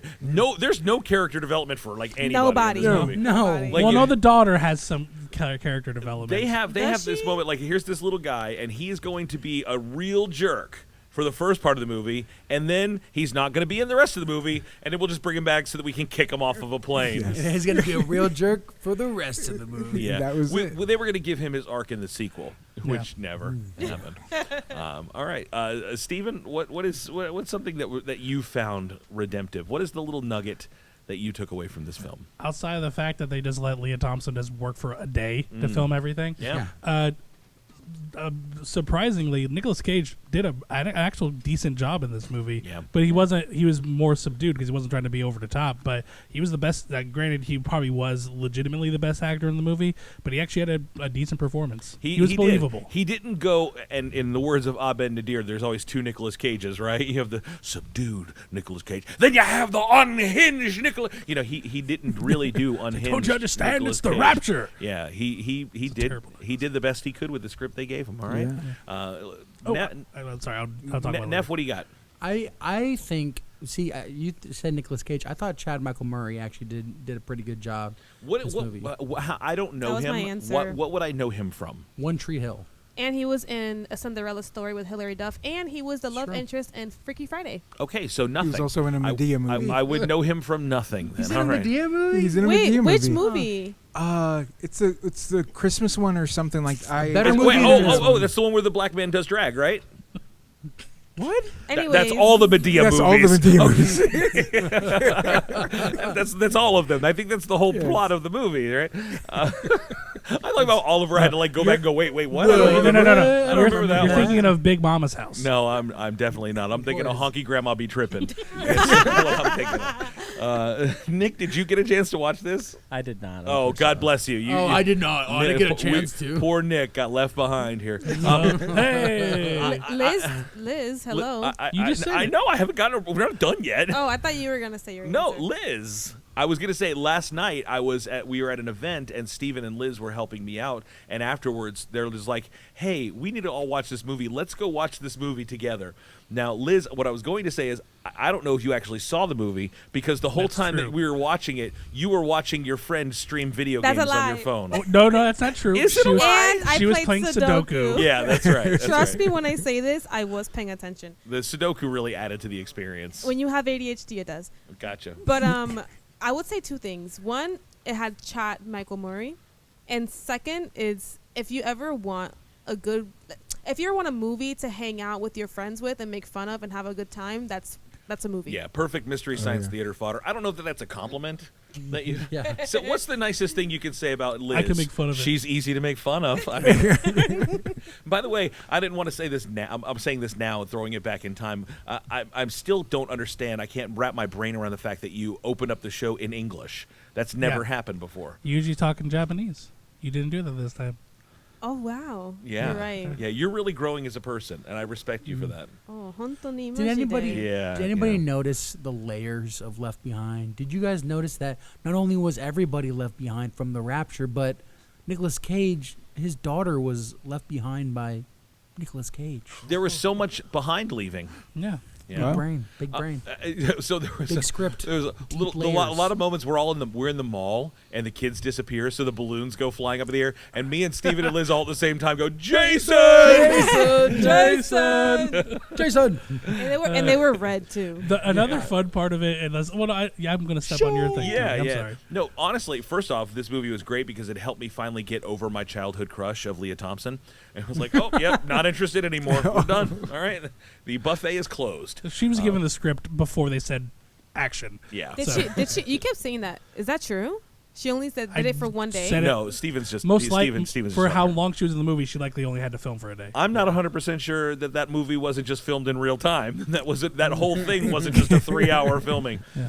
Speaker 1: There's no character development for like anybody.
Speaker 5: Nobody.
Speaker 1: In this movie.
Speaker 4: No.
Speaker 5: Nobody.
Speaker 1: Like
Speaker 3: well,
Speaker 1: you-
Speaker 3: no, the daughter has some character development.
Speaker 1: They have
Speaker 5: Does
Speaker 1: this
Speaker 5: she?
Speaker 1: moment like here's this little guy and he is going to be a real jerk for the first part of the movie, and then he's not going to be in the rest of the movie, and then we'll just bring him back so that we can kick him off of a plane.
Speaker 2: Yes.
Speaker 4: And he's going to be a real jerk for the rest of the movie.
Speaker 1: Yeah,
Speaker 2: That was it.
Speaker 1: They were going to give him his arc in the sequel, which never happened. All right, Steven, what's something that you found redemptive? What is the little nugget that you took away from this film?
Speaker 3: Outside of the fact that they just let Leah Thompson just work for a day to film everything.
Speaker 1: Yeah.
Speaker 3: Surprisingly, Nicolas Cage did an actual decent job in this movie.
Speaker 1: Yeah.
Speaker 3: But he was more subdued because he wasn't trying to be over the top. But he was the best. Granted, he probably was legitimately the best actor in the movie, but he actually had a decent performance. He was believable.
Speaker 1: He didn't go, and in the words of Abed Nadir, there's always two Nicolas Cages, right? You have the subdued Nicolas Cage, then you have the unhinged Nicolas. He didn't really do unhinged.
Speaker 3: Don't you understand?
Speaker 1: Nicolas
Speaker 3: It's the
Speaker 1: Cage.
Speaker 3: rapture.
Speaker 1: Yeah, he did.
Speaker 3: terrible.
Speaker 1: He did the best he could with the script they gave him. All right.
Speaker 3: Oh,
Speaker 1: Ne-
Speaker 3: I'm sorry. I'll talk about it
Speaker 1: Neff,
Speaker 3: later.
Speaker 1: what do you got?
Speaker 4: I think. See, you said Nicolas Cage. I thought Chad Michael Murray actually did a pretty good job.
Speaker 1: What
Speaker 4: This movie.
Speaker 1: I don't know
Speaker 5: That was
Speaker 1: him.
Speaker 5: my answer.
Speaker 1: What would I know him from?
Speaker 4: One Tree Hill.
Speaker 5: And he was in A Cinderella Story with Hilary Duff, and he was the love
Speaker 4: Sure.
Speaker 5: interest in Freaky Friday.
Speaker 1: Okay, so
Speaker 2: He
Speaker 1: nothing.
Speaker 2: was also in a Medea movie.
Speaker 1: I would know him from nothing.
Speaker 4: He's
Speaker 1: then.
Speaker 4: in
Speaker 1: All
Speaker 4: a
Speaker 1: right.
Speaker 4: Medea movie.
Speaker 2: He's in a
Speaker 5: Wait,
Speaker 2: Medea
Speaker 5: which
Speaker 2: movie.
Speaker 5: movie?
Speaker 2: It's the Christmas one or something like.
Speaker 4: Better
Speaker 1: Wait,
Speaker 4: movie
Speaker 1: oh, that's the one where the black man does drag, right?
Speaker 2: What?
Speaker 5: Anyway,
Speaker 1: That's all the Medea
Speaker 2: That's
Speaker 1: movies.
Speaker 2: all the Medea movies.
Speaker 1: That's all of them. I think that's the whole
Speaker 2: Yes.
Speaker 1: plot of the movie, right? I like how Oliver had to like go back and go, wait, what?
Speaker 2: No,
Speaker 1: I don't
Speaker 3: No,
Speaker 1: remember-
Speaker 3: no.
Speaker 1: I don't remember that
Speaker 3: You're
Speaker 1: one.
Speaker 3: thinking of Big Mama's House.
Speaker 1: No, I'm definitely not. I'm thinking of
Speaker 4: course.
Speaker 1: Honky Grandma Be Trippin'. That's what I'm thinking of. Nick, did you get a chance to watch this?
Speaker 6: I did not.
Speaker 1: Oh, God bless you. You
Speaker 4: I did not. I didn't get a chance to.
Speaker 1: Poor Nick got left behind here.
Speaker 3: Hey.
Speaker 5: Liz, hello.
Speaker 3: You just said
Speaker 1: I
Speaker 3: it.
Speaker 1: know. I haven't gotten. We're not done yet.
Speaker 5: Oh, I thought you were gonna say your
Speaker 1: No,
Speaker 5: answer.
Speaker 1: Liz. I was gonna say last night we were at an event and Steven and Liz were helping me out, and afterwards they're just like, "Hey, we need to all watch this movie. Let's go watch this movie together." Now, Liz, what I was going to say is I don't know if you actually saw the movie because the whole
Speaker 3: That's
Speaker 1: time
Speaker 3: true.
Speaker 1: that we were watching it, you were watching your friend stream video
Speaker 5: That's a
Speaker 1: games on your
Speaker 5: lie.
Speaker 1: phone.
Speaker 3: Oh, no, that's not true.
Speaker 1: Is it a
Speaker 3: was,
Speaker 1: lie?
Speaker 5: And I
Speaker 3: she was
Speaker 5: played
Speaker 3: playing Sudoku.
Speaker 1: Yeah, that's right. That's
Speaker 5: Trust
Speaker 1: right.
Speaker 5: me when I say this, I was paying attention.
Speaker 1: The Sudoku really added to the experience.
Speaker 5: When you have ADHD, it does.
Speaker 1: Gotcha.
Speaker 5: But I would say two things. One, it had Chad Michael Murray, and second is if you ever want if you ever want a movie to hang out with your friends with and make fun of and have a good time, that's a movie.
Speaker 1: Yeah, perfect mystery science
Speaker 2: yeah.
Speaker 1: theater fodder. I don't know if that's a compliment. That you,
Speaker 4: Yeah.
Speaker 1: So what's the nicest thing you can say about Liz?
Speaker 3: I can make fun of it.
Speaker 1: She's easy to make fun of. I mean, by the way, I didn't want to say this now. I'm saying this now and throwing it back in time. I still don't understand. I can't wrap my brain around the fact that you opened up the show in English. That's never
Speaker 3: Yeah.
Speaker 1: happened before.
Speaker 3: You usually talk in Japanese. You didn't do that this time.
Speaker 5: Oh wow.
Speaker 1: Yeah.
Speaker 5: You're right.
Speaker 1: Yeah, you're really growing as a person, and I respect you for that.
Speaker 5: Oh, hontoni
Speaker 4: Did anybody?
Speaker 5: majide.
Speaker 1: Yeah,
Speaker 4: Did anybody
Speaker 1: yeah.
Speaker 4: notice the layers of Left Behind? Did you guys notice that not only was everybody left behind from the Rapture, but Nicolas Cage, his daughter was left behind by Nicolas Cage.
Speaker 1: There was so much behind leaving.
Speaker 3: Yeah.
Speaker 1: Yeah.
Speaker 2: Wow.
Speaker 4: Big brain.
Speaker 1: So there was
Speaker 4: Big script.
Speaker 1: There was a
Speaker 4: Deep
Speaker 1: lot
Speaker 4: layers.
Speaker 1: of moments we're in the mall and the kids disappear, so the balloons go flying up in the air, and me and Steven and Liz all at the same time go, Jason!
Speaker 4: Jason.
Speaker 5: And they were red too.
Speaker 3: Another fun part of it, and I'm going to step on your thing.
Speaker 1: Yeah,
Speaker 3: too. I'm
Speaker 1: yeah.
Speaker 3: sorry.
Speaker 1: No, honestly, first off, this movie was great because it helped me finally get over my childhood crush of Leah Thompson. And I was like, oh, yep, not interested anymore. We're done. All right. The buffet is closed.
Speaker 3: She was given the script before they said action.
Speaker 1: Yeah.
Speaker 5: Did she? You kept saying that. Is that true? She only did
Speaker 3: I
Speaker 5: it for one day.
Speaker 3: said it-
Speaker 1: No, Steven's just
Speaker 3: Most likely,
Speaker 1: Steven's
Speaker 3: for
Speaker 1: just
Speaker 3: how
Speaker 1: on there.
Speaker 3: long she was in the movie, she likely only had to film for a day.
Speaker 1: I'm not 100% sure that movie wasn't just filmed in real time. That whole thing wasn't just a 3-hour filming.
Speaker 3: Yeah.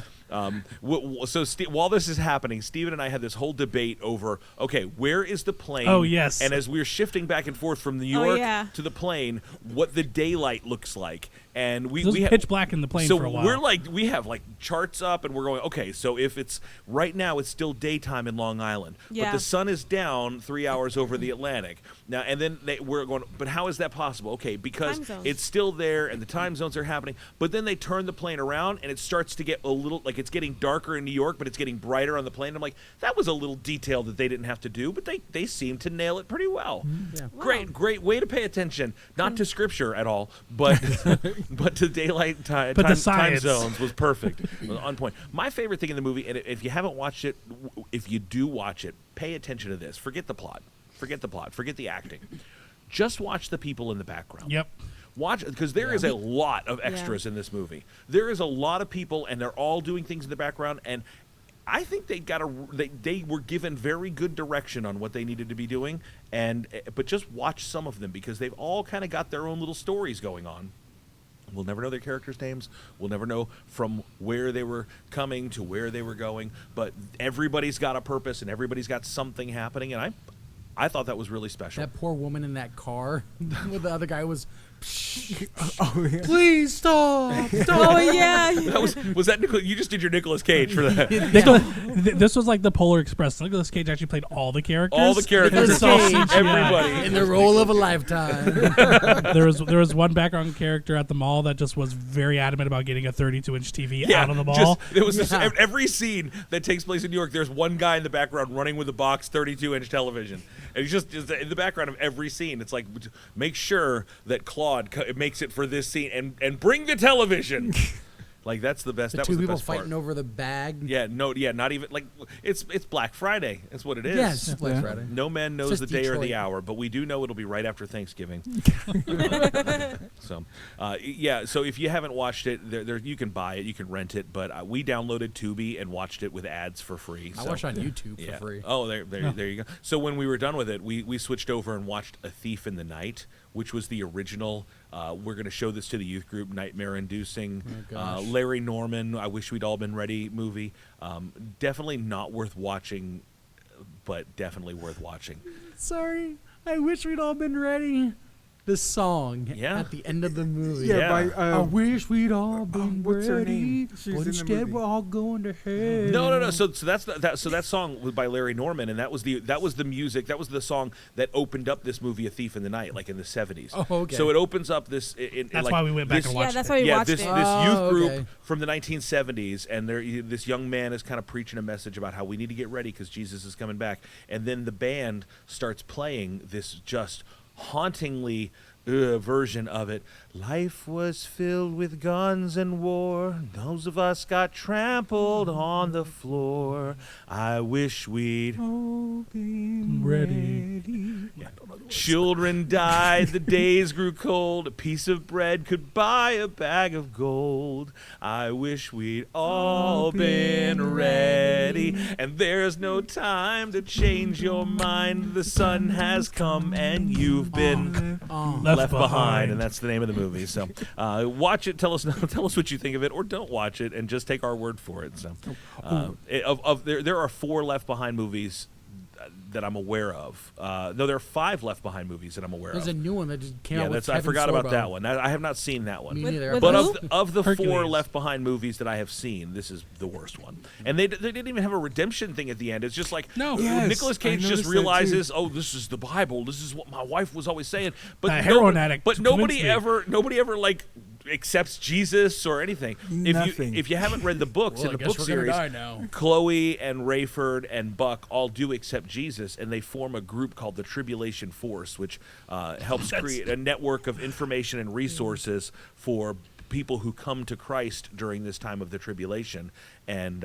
Speaker 1: While this is happening, Steven and I had this whole debate over, okay, where is the plane?
Speaker 3: Oh, yes.
Speaker 1: And as we were shifting back and forth from New
Speaker 5: Oh,
Speaker 1: York
Speaker 5: yeah.
Speaker 1: to the plane, what the daylight looks like. And we
Speaker 3: It was
Speaker 1: have
Speaker 3: pitch black in the plane
Speaker 1: so
Speaker 3: for a while.
Speaker 1: we have charts up and we're going, okay, so if it's right now it's still daytime in Long Island, but
Speaker 5: Yeah.
Speaker 1: the sun is down 3 hours over the Atlantic. Now and then we're going, but how is that possible? Okay, because
Speaker 5: Time zones.
Speaker 1: it's still there and the time zones are happening, but then they turn the plane around and it starts to get a little like it's getting darker in New York, but it's getting brighter on the plane. I'm like, that was a little detail that they didn't have to do, but they seem to nail it pretty well.
Speaker 4: Yeah.
Speaker 1: Great way to pay attention, not to scripture at all, but but to daylight
Speaker 3: But the
Speaker 1: time
Speaker 3: science.
Speaker 1: zones was perfect, was on point. My favorite thing in the movie, and if you haven't watched it, if you do watch it, pay attention to this. Forget the plot, forget the acting. Just watch the people in the background.
Speaker 3: Yep.
Speaker 1: Watch, because there is a lot of extras in this movie. There is a lot of people, and they're all doing things in the background. And I think they were given very good direction on what they needed to be doing. But just watch some of them because they've all kind of got their own little stories going on. We'll never know their characters' names. We'll never know from where they were coming to where they were going. But everybody's got a purpose, and everybody's got something happening. And I thought that was really special.
Speaker 4: That poor woman in that car where the other guy was
Speaker 2: Oh yeah.
Speaker 4: Please stop.
Speaker 5: Oh yeah.
Speaker 1: That was that Nicolas? You just did your Nicolas Cage for that.
Speaker 3: This was like the Polar Express. Nicolas Cage actually played all the characters.
Speaker 1: All the characters,
Speaker 4: Nicolas Cage,
Speaker 1: everybody.
Speaker 4: in the role of a lifetime.
Speaker 3: There was one background character at the mall that just was very adamant about getting a 32-inch TV out of the mall.
Speaker 1: It was every scene that takes place in New York. There's one guy in the background running with a box 32-inch television, and he's just in the background of every scene. It's like, make sure that Claude makes it for this scene, and bring the television. Like that's the best.
Speaker 4: The
Speaker 1: that
Speaker 4: two
Speaker 1: was the
Speaker 4: people
Speaker 1: best part.
Speaker 4: fighting over the bag.
Speaker 1: Yeah, not even like it's Black Friday. That's what it is.
Speaker 4: Yeah, it's just Black
Speaker 2: Yeah.
Speaker 4: Friday.
Speaker 1: No man knows
Speaker 4: It's
Speaker 1: the
Speaker 4: just
Speaker 1: day or the
Speaker 4: Detroit.
Speaker 1: hour, but we do know it'll be right after Thanksgiving. So, yeah. So if you haven't watched it, there you can buy it, you can rent it. But we downloaded Tubi and watched it with ads for free.
Speaker 4: I
Speaker 1: so.
Speaker 4: watched it on YouTube
Speaker 1: Yeah.
Speaker 4: for free.
Speaker 1: Oh, there you go. So when we were done with it, we switched over and watched A Thief in the Night, which was the original. We're going to show this to the youth group, nightmare-inducing.
Speaker 4: Oh, gosh.
Speaker 1: Larry Norman, I Wish We'd All Been Ready movie. Definitely not worth watching, but definitely worth watching.
Speaker 4: Sorry, I wish we'd all been ready. The song
Speaker 1: Yeah.
Speaker 4: at the end of the movie.
Speaker 2: Yeah,
Speaker 1: Yeah.
Speaker 2: by
Speaker 4: I wish we'd all been
Speaker 2: what's her
Speaker 4: ready,
Speaker 2: name? She's
Speaker 4: but
Speaker 2: in the
Speaker 4: instead
Speaker 2: movie.
Speaker 4: we're all going to hell.
Speaker 1: No. So that's that song was by Larry Norman, and that was the music. That was the song that opened up this movie, A Thief in the Night, like in the 70s.
Speaker 4: Oh, okay.
Speaker 1: So it opens up this.
Speaker 3: That's why we went back and watched
Speaker 5: Yeah, that's why we
Speaker 1: yeah,
Speaker 5: watched
Speaker 1: this
Speaker 5: it.
Speaker 1: youth
Speaker 4: Oh,
Speaker 1: group
Speaker 4: okay.
Speaker 1: from the 1970s, and this young man is kind of preaching a message about how we need to get ready because Jesus is coming back. And then the band starts playing this just hauntingly version of it. Life was filled with guns and war. Those of us got trampled on the floor. I wish we'd.
Speaker 3: Ready.
Speaker 1: Children died, the days grew cold. A piece of bread could buy a bag of gold. I wish we'd all been ready. And there's no time to change your mind. The sun has come and you've been left behind. And that's the name of the movie. So watch it. Tell us what you think of it, or don't watch it, and just take our word for it. So there are 4 Left Behind movies that I'm aware of. No, there are 5 Left Behind movies that I'm aware
Speaker 4: There's
Speaker 1: of.
Speaker 4: a new one that just came
Speaker 1: Yeah,
Speaker 4: out with
Speaker 1: I
Speaker 4: Kevin
Speaker 1: forgot about
Speaker 4: Sorbo.
Speaker 1: that one. I have not seen that one.
Speaker 4: Me
Speaker 5: With-
Speaker 4: neither.
Speaker 5: with
Speaker 1: But
Speaker 5: who?
Speaker 1: of the 4
Speaker 3: Hercules.
Speaker 1: Left Behind movies that I have seen, this is the worst one. And they didn't even have a redemption thing at the end. It's just like
Speaker 3: No.
Speaker 2: Yes,
Speaker 1: Nicolas
Speaker 2: I
Speaker 1: Cage just
Speaker 2: noticed that
Speaker 1: realizes, oh, this is the Bible. This is what my wife was always saying. But
Speaker 3: That heroin addict
Speaker 1: But nobody
Speaker 3: convinced me.
Speaker 1: ever like accepts Jesus or anything.
Speaker 2: Nothing.
Speaker 1: If you haven't read the books
Speaker 4: Well,
Speaker 1: in
Speaker 4: I
Speaker 1: the
Speaker 4: guess
Speaker 1: book
Speaker 4: we're gonna
Speaker 1: series,
Speaker 4: die now.
Speaker 1: Chloe and Rayford and Buck all do accept Jesus, and they form a group called the Tribulation Force, which helps create a network of information and resources for people who come to Christ during this time of the tribulation and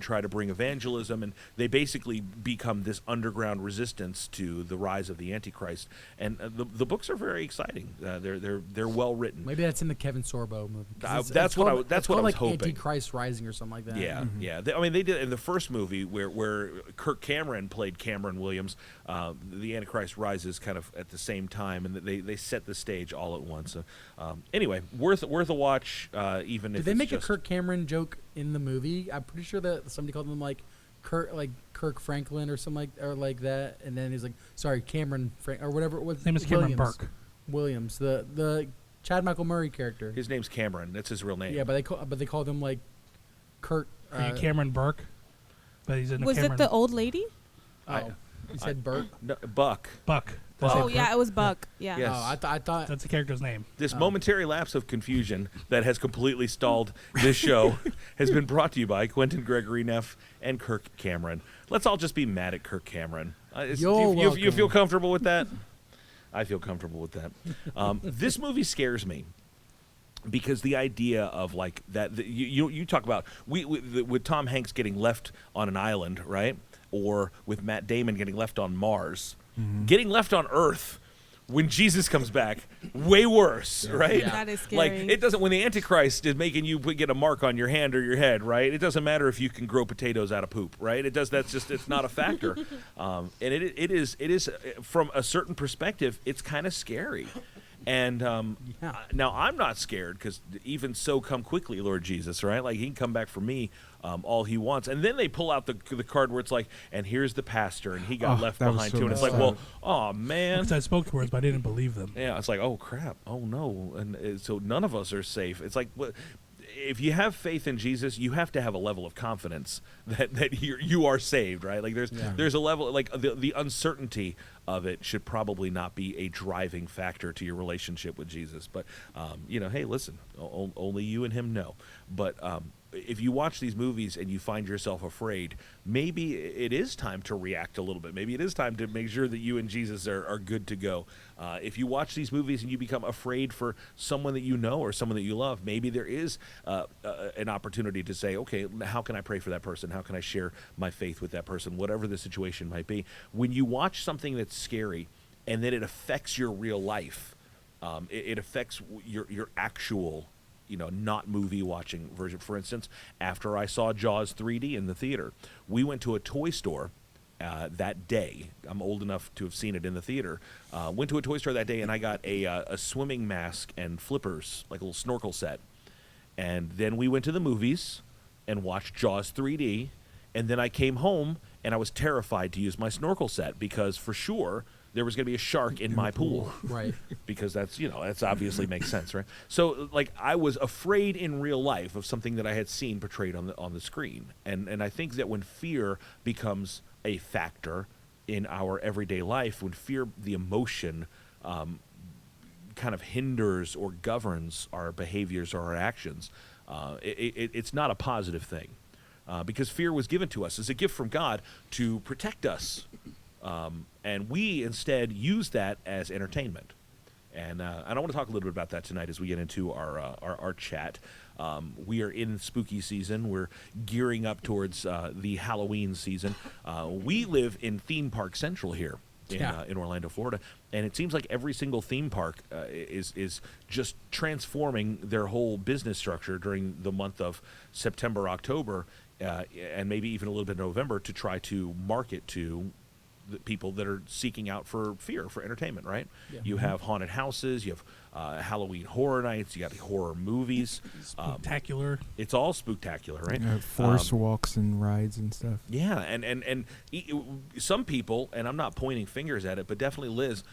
Speaker 1: try to bring evangelism, and they basically become this underground resistance to the rise of the Antichrist. And the books are very exciting. They're well written.
Speaker 4: Maybe that's in the Kevin Sorbo movie. 'Cause
Speaker 1: That's what I
Speaker 4: called-
Speaker 1: that's
Speaker 4: it's
Speaker 1: what I
Speaker 4: called,
Speaker 1: was
Speaker 4: like
Speaker 1: hoping.
Speaker 4: Antichrist Rising or something like that.
Speaker 1: Yeah, yeah. I mean, they did in the first movie where Kirk Cameron played Cameron Williams. The Antichrist rises kind of at the same time, and they set the stage all at once. So, anyway, worth a watch. Even if
Speaker 4: Did they
Speaker 1: it's
Speaker 4: make a
Speaker 1: just,
Speaker 4: Kirk Cameron joke in the movie? I'm pretty sure that somebody called him like Kirk Franklin or something like that, and then he's like, sorry, Cameron Frank or whatever it was.
Speaker 3: His name is Cameron
Speaker 4: Williams.
Speaker 3: Burke.
Speaker 4: Williams, the Chad Michael Murray character.
Speaker 1: His name's Cameron. That's his real name.
Speaker 4: Yeah, but they called him like Kurt.
Speaker 3: Cameron Burke. But he's in the
Speaker 5: Was
Speaker 3: Cameron
Speaker 5: it the old lady?
Speaker 4: Oh, he said Burt.
Speaker 1: No, Buck.
Speaker 3: Buck. That's
Speaker 5: Oh
Speaker 3: it.
Speaker 5: yeah, it was Buck. Yeah.
Speaker 1: Yes.
Speaker 4: Oh, I thought.
Speaker 3: That's the character's name.
Speaker 1: This momentary lapse of confusion that has completely stalled this show has been brought to you by Quentin Gregory Neff and Kirk Cameron. Let's all just be mad at Kirk Cameron.
Speaker 4: You're
Speaker 1: You feel
Speaker 4: welcome.
Speaker 1: comfortable with that? I feel comfortable with that. This movie scares me because the idea of like that you talk about with Tom Hanks getting left on an island, right? Or with Matt Damon getting left on Mars. Getting left on Earth when Jesus comes back, way worse, right?
Speaker 4: Yeah.
Speaker 5: That is scary.
Speaker 1: Like it doesn't when the Antichrist is making you get a mark on your hand or your head, right? It doesn't matter if you can grow potatoes out of poop, right? It's not a factor, and it is from a certain perspective, it's kind of scary. And
Speaker 4: Yeah.
Speaker 1: now I'm not scared because even so, come quickly, Lord Jesus, right? Like he can come back for me all he wants. And then they pull out the card where it's like, and here's the pastor, and he got left
Speaker 2: that was
Speaker 1: behind
Speaker 2: so
Speaker 1: too. And it's like,
Speaker 2: messed
Speaker 1: well,
Speaker 2: up.
Speaker 1: oh man.
Speaker 3: Because I spoke words, but I didn't believe them.
Speaker 1: Yeah, it's like, oh crap, oh no, and so none of us are safe. It's like, if you have faith in Jesus, you have to have a level of confidence that you are saved, right? Like there's a level, like the uncertainty of it should probably not be a driving factor to your relationship with Jesus. But hey, listen, only you and him know. But if you watch these movies and you find yourself afraid, maybe it is time to react a little bit. Maybe it is time to make sure that you and Jesus are good to go. If you watch these movies and you become afraid for someone that you know or someone that you love, maybe there is an opportunity to say, okay, how can I pray for that person? How can I share my faith with that person? Whatever the situation might be. When you watch something that's scary and then it affects your real life, it affects your actual not movie watching version. For instance, after I saw Jaws 3D in the theater, we went to a toy store that day. I'm old enough to have seen it in the theater. Went to a toy store that day, and I got a swimming mask and flippers, like a little snorkel set. And then we went to the movies and watched Jaws 3D, and then I came home, and I was terrified to use my snorkel set because, for sure, there was going to be a shark in my pool.
Speaker 4: Right.
Speaker 1: Because that's obviously makes sense, right? So, like, I was afraid in real life of something that I had seen portrayed on the screen. And I think that when fear becomes a factor in our everyday life, when fear, the emotion, kind of hinders or governs our behaviors or our actions, it's not a positive thing. Because fear was given to us as a gift from God to protect us. And we instead use that as entertainment. And I want to talk a little bit about that tonight as we get into our chat. We are in spooky season. We're gearing up towards the Halloween season. We live in Theme Park Central here in Orlando, Florida. And it seems like every single theme park is just transforming their whole business structure during the month of September, October, and maybe even a little bit of November to try to market to the people that are seeking out for entertainment, right? Yeah. You have haunted houses, you have Halloween horror nights, you got horror movies.
Speaker 3: Spectacular.
Speaker 1: It's all spectacular, right?
Speaker 2: Forest walks and rides and stuff.
Speaker 1: Yeah, and some people, and I'm not pointing fingers at it, but definitely Liz,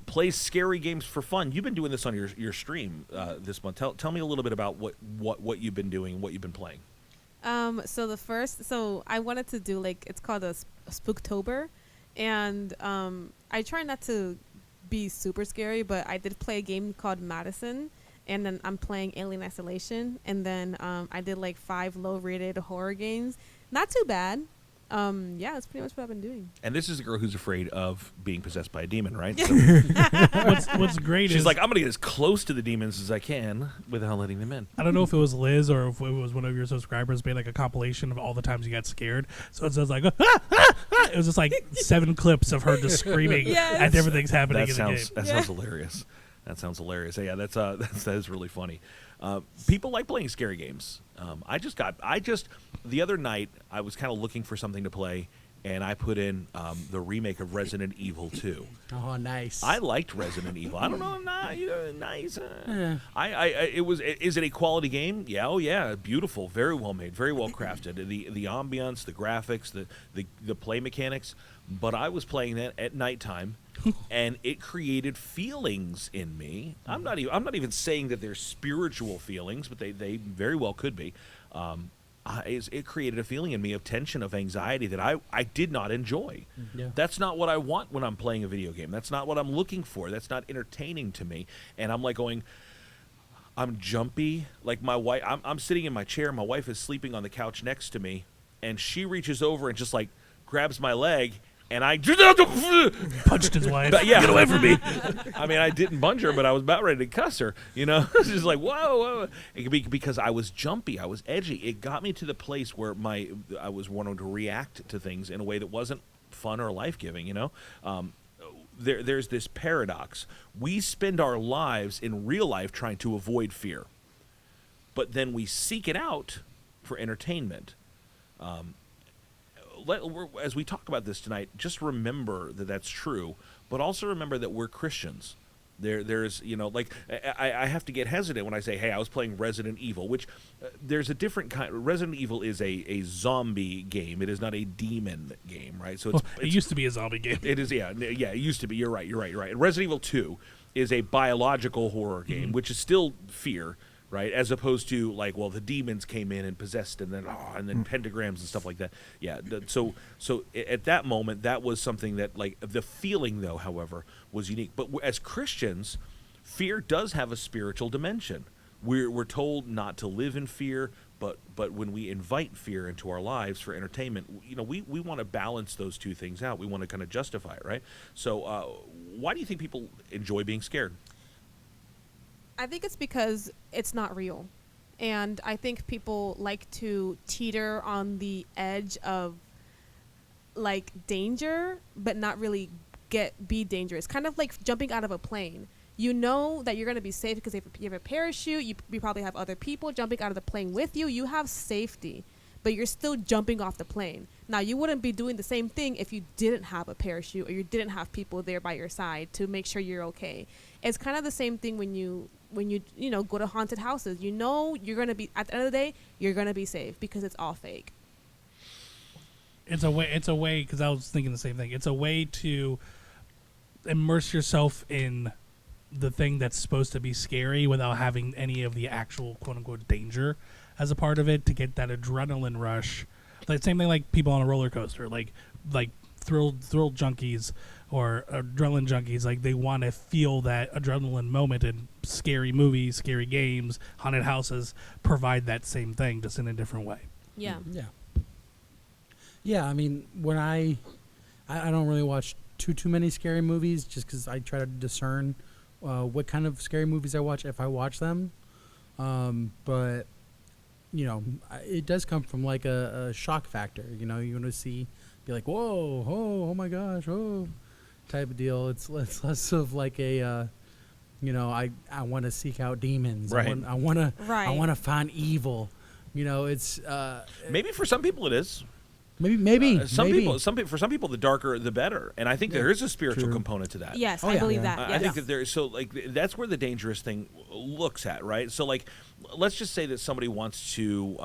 Speaker 1: plays scary games for fun. You've been doing this on your stream this month. Tell me a little bit about what you've been doing, what you've been playing.
Speaker 5: So I wanted to do, like, it's called a Spooktober, and I try not to be super scary, but I did play a game called Madison, and then I'm playing Alien Isolation, and then I did like 5 low-rated horror games. Not too bad. That's pretty much what I've been doing.
Speaker 1: And this is a girl who's afraid of being possessed by a demon, right? So
Speaker 3: What's great
Speaker 1: she's
Speaker 3: is
Speaker 1: like, I'm going to get as close to the demons as I can without letting them in.
Speaker 3: I don't know if it was Liz or if it was one of your subscribers made like a compilation of all the times you got scared. So it says like, it was just like 7 clips of her just screaming at everything's happening in the game.
Speaker 1: That sounds hilarious. That sounds hilarious. Yeah, that is really funny. People like playing scary games. The other night I was kind of looking for something to play, and I put in the remake of Resident Evil 2.
Speaker 4: Oh, nice.
Speaker 1: I liked Resident Evil. I don't know, nice. Is it a quality game? Yeah, oh yeah, beautiful, very well made, very well crafted. The ambiance, the graphics, the play mechanics. But I was playing that at nighttime, and it created feelings in me. I'm not even saying that they're spiritual feelings, but they very well could be. It created a feeling in me of tension, of anxiety that I did not enjoy.
Speaker 4: Yeah.
Speaker 1: That's not what I want when I'm playing a video game. That's not what I'm looking for. That's not entertaining to me. And I'm like going, I'm jumpy. Like my wife, I'm sitting in my chair. My wife is sleeping on the couch next to me, and she reaches over and just like grabs my leg. And I
Speaker 3: punched his wife.
Speaker 1: Yeah, get away from me. I mean, I didn't punch her, but I was about ready to cuss her. It's just like, whoa. Because I was jumpy, I was edgy. It got me to the place where I was wanting to react to things in a way that wasn't fun or life-giving. There's this paradox. We spend our lives in real life trying to avoid fear, but then we seek it out for entertainment. As we talk about this tonight, just remember that that's true, but also remember that we're Christians. There's, like I have to get hesitant when I say, hey, I was playing Resident Evil, which there's a different kind. Resident Evil is a zombie game. It is not a demon game, right? So
Speaker 3: it used to be a zombie game.
Speaker 1: It is, yeah. It used to be. You're right. And Resident Evil 2 is a biological horror game, which is still fear, right? As opposed to like, well, the demons came in and possessed, and then pentagrams and stuff like that. Yeah. So at that moment, that was something that, like, the feeling, though, however, was unique. But as Christians, fear does have a spiritual dimension. We're told not to live in fear, but when we invite fear into our lives for entertainment, we want to balance those two things out. We want to kind of justify it, right? So why do you think people enjoy being scared?
Speaker 5: I think it's because it's not real. And I think people like to teeter on the edge of, like, danger, but not really be dangerous. Kind of like jumping out of a plane. You know that you're going to be safe because you have a parachute. You probably have other people jumping out of the plane with you. You have safety, but you're still jumping off the plane. Now, you wouldn't be doing the same thing if you didn't have a parachute or you didn't have people there by your side to make sure you're okay. It's kind of the same thing when you go to haunted houses. You know you're going to be, at the end of the day, you're going to be safe because it's all fake.
Speaker 3: It's a way, because I was thinking the same thing. It's a way to immerse yourself in the thing that's supposed to be scary without having any of the actual quote-unquote danger as a part of it, to get that adrenaline rush. Like, same thing like people on a roller coaster, like thrill junkies or adrenaline junkies. Like, they want to feel that adrenaline moment, and scary movies, scary games, haunted houses provide that same thing, just in a different way.
Speaker 5: Yeah.
Speaker 4: Yeah, I mean, when I don't really watch too many scary movies, just because I try to discern what kind of scary movies I watch if I watch them. But it does come from like a shock factor. You want to be like, whoa, oh my gosh, oh, type of deal. It's less of like a I want to seek out demons.
Speaker 1: Right.
Speaker 4: I want to find evil. It's
Speaker 1: Maybe for some people it is.
Speaker 4: Maybe
Speaker 1: for some people the darker the better, and I think there is a spiritual component to that.
Speaker 5: Yes, I believe that.
Speaker 1: I think that there. So like that's where the dangerous thing looks at, right? So like, let's just say that somebody wants to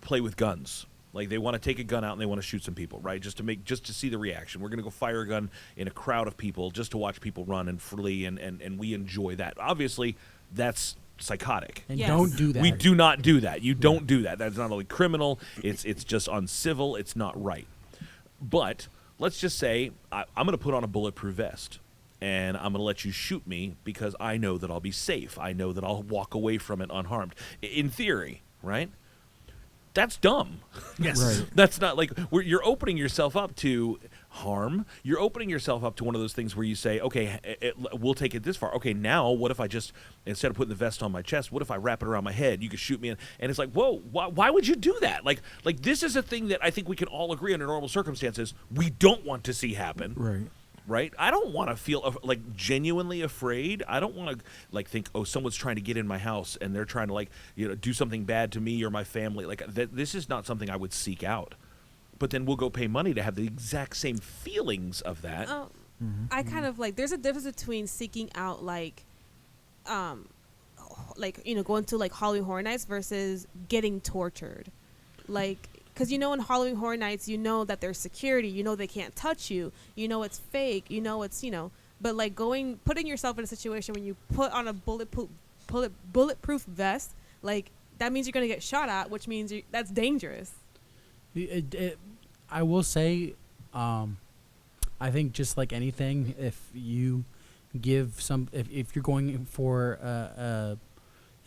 Speaker 1: play with guns. Like, they want to take a gun out and they want to shoot some people, right? Just to see the reaction. We're going to go fire a gun in a crowd of people just to watch people run and flee, and we enjoy that. Obviously, that's psychotic.
Speaker 4: And don't do that.
Speaker 1: We do not do that. You don't do that. That's not only criminal, it's just uncivil, it's not right. But let's just say I'm going to put on a bulletproof vest, and I'm going to let you shoot me because I know that I'll be safe. I know that I'll walk away from it unharmed. In theory, right? That's dumb.
Speaker 3: Yes.
Speaker 2: Right.
Speaker 1: That's not like you're opening yourself up to harm. You're opening yourself up to one of those things where you say, okay, we'll take it this far. Okay, now what if I just, instead of putting the vest on my chest, what if I wrap it around my head? You could shoot me. And it's like, whoa, why would you do that? Like this is a thing that I think we can all agree under normal circumstances we don't want to see happen.
Speaker 2: Right.
Speaker 1: Right? I don't want to feel like genuinely afraid. I don't want to like think, oh, someone's trying to get in my house and they're trying to like, do something bad to me or my family. Like this is not something I would seek out. But then we'll go pay money to have the exact same feelings of that.
Speaker 5: I kind of like, there's a difference between seeking out going to like Halloween Horror Nights versus getting tortured. Like, because in Halloween Horror Nights, that there's security, they can't touch you, it's fake, it's, but like putting yourself in a situation when you put on a bulletproof vest, like that means you're going to get shot at, which means that's dangerous.
Speaker 4: I will say, I think just like anything, if you give if you're going for a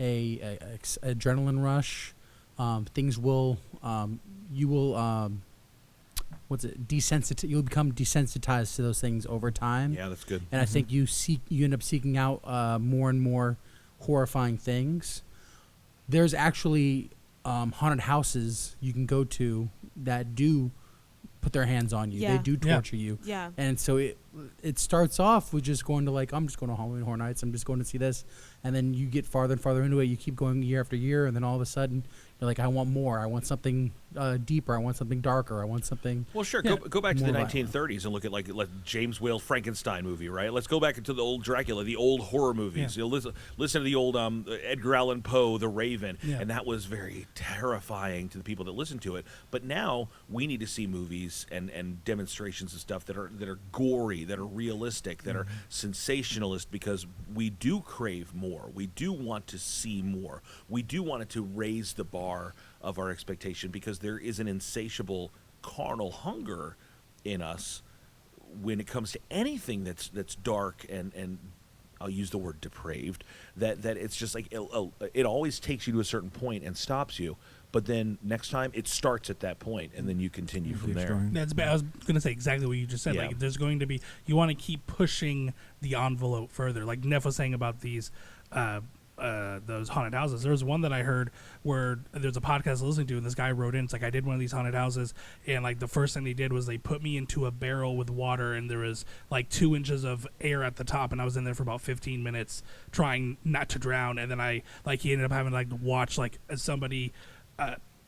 Speaker 4: adrenaline rush, things will you'll become desensitized to those things over time.
Speaker 1: Yeah, that's good.
Speaker 4: And I think you end up seeking out more and more horrifying things. There's actually haunted houses you can go to that do put their hands on you.
Speaker 5: Yeah.
Speaker 4: They do torture you.
Speaker 5: Yeah.
Speaker 4: And so it starts off with just going to like, I'm just going to Halloween Horror Nights. I'm just going to see this. And then you get farther and farther into it. You keep going year after year. And then all of a sudden You're like, I want more. I want something deeper. I want something darker. I want something.
Speaker 1: Well, sure.
Speaker 3: Yeah.
Speaker 1: Go back to the
Speaker 4: More
Speaker 1: 1930s and look at like James Whale Frankenstein movie, right? Let's go back into the old Dracula, the old horror movies.
Speaker 3: Yeah.
Speaker 1: You know, listen to the old Edgar Allan Poe, The Raven,
Speaker 3: Yeah.
Speaker 1: and that was very terrifying to the people that listened to it. But now we need to see movies and demonstrations and stuff that are gory, that are realistic, that are sensationalist, because we do crave more. We do want to see more. We do want it to raise the bar of our expectation, because there is an insatiable carnal hunger in us when it comes to anything that's dark and I'll use the word depraved, that it's just like it always takes you to a certain point and stops you, but then next time it starts at that point and then you continue from there.
Speaker 3: That's bad. I was going to say exactly what you just said.
Speaker 1: Yeah.
Speaker 3: Like, there's going to be, you want to keep pushing the envelope further. Like Neff was saying about these, those haunted houses. There was one that I heard where there's a podcast I was listening to, and this guy wrote in. It's like, I did one of these haunted houses, and like the first thing they did was they put me into a barrel with water, and there was like 2 inches of air at the top, and I was in there for about 15 minutes trying not to drown. And then he ended up having to like watch like somebody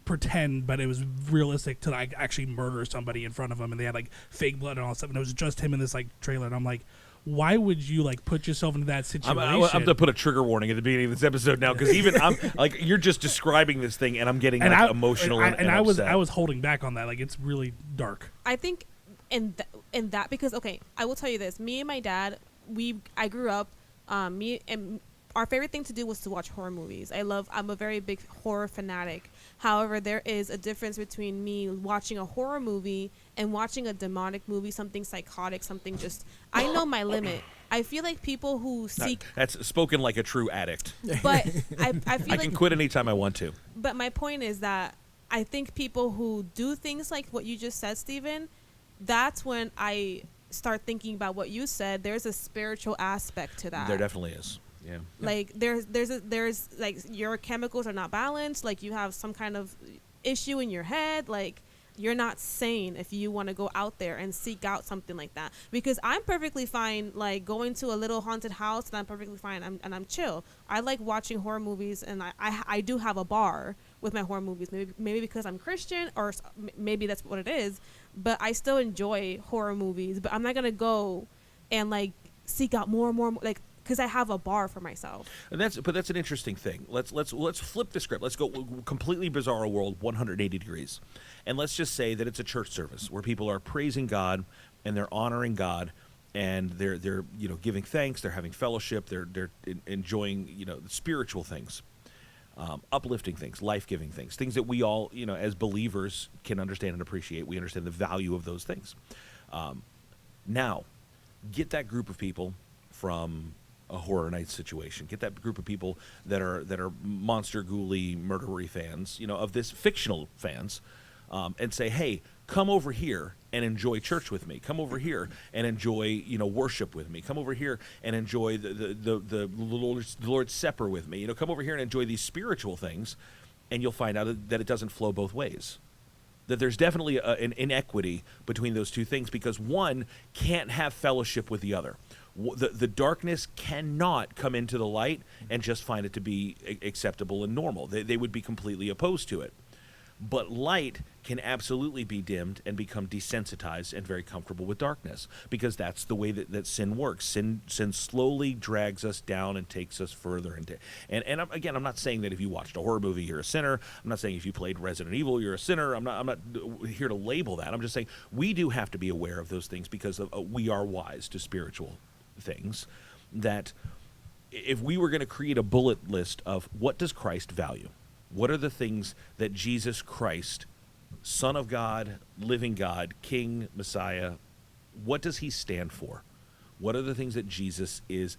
Speaker 3: pretend, but it was realistic, to like actually murder somebody in front of him, and they had like fake blood and all that stuff, and it was just him in this like trailer. And I'm like, why would you like put yourself into that situation?
Speaker 1: I'm going to put a trigger warning at the beginning of this episode now, because even I'm like, you're just describing this thing, and I'm getting like, emotional and
Speaker 3: I
Speaker 1: upset.
Speaker 3: was holding back on that. Like, it's really dark.
Speaker 5: I think in that because okay, I will tell you this. Me and my dad, I grew up. Me and our favorite thing to do was to watch horror movies. I'm a very big horror fanatic. However, there is a difference between me watching a horror movie and watching a demonic movie, something psychotic, something just, I know my limit. I feel like people who seek...
Speaker 1: That's spoken like a true addict.
Speaker 5: But I feel
Speaker 1: I
Speaker 5: like...
Speaker 1: can quit anytime I want to.
Speaker 5: But my point is that I think people who do things like what you just said, Steven, that's when I start thinking about what you said. There's a spiritual aspect to that.
Speaker 1: There definitely is. Yeah.
Speaker 5: Like there's like your chemicals are not balanced. Like you have some kind of issue in your head. Like you're not sane if you want to go out there and seek out something like that. Because I'm perfectly fine like going to a little haunted house, and I'm perfectly fine. I'm chill. I like watching horror movies, and I do have a bar with my horror movies. Maybe because I'm Christian, or maybe that's what it is. But I still enjoy horror movies. But I'm not gonna go and like seek out more and more like. Because I have a bar for myself. And
Speaker 1: that's an interesting thing. Let's flip the script. Let's go completely bizarre world, 180 degrees, and let's just say that it's a church service where people are praising God and they're honoring God, and they're giving thanks. They're having fellowship. They're enjoying spiritual things, uplifting things, life-giving things that we all as believers can understand and appreciate. We understand the value of those things. Now, get that group of people from a horror night situation. Get that group of people that are monster ghouly murdery fans, of this fictional fans, and say, hey, come over here and enjoy church with me. Come over here and enjoy worship with me. Come over here and enjoy the Lord's Supper with me. Come over here and enjoy these spiritual things, and you'll find out that it doesn't flow both ways. That there's definitely an inequity between those two things, because one can't have fellowship with the other. The darkness cannot come into the light and just find it to be acceptable and normal. They would be completely opposed to it. But light can absolutely be dimmed and become desensitized and very comfortable with darkness, because that's the way that sin works. Sin slowly drags us down and takes us further into. And again, I'm not saying that if you watched a horror movie you're a sinner. I'm not saying if you played Resident Evil you're a sinner. I'm not here to label that. I'm just saying we do have to be aware of those things, because we are wise to spiritual things. That if we were going to create a bullet list of what does Christ value, what are the things that Jesus Christ, Son of God, living God, King, Messiah, what does he stand for? What are the things that Jesus is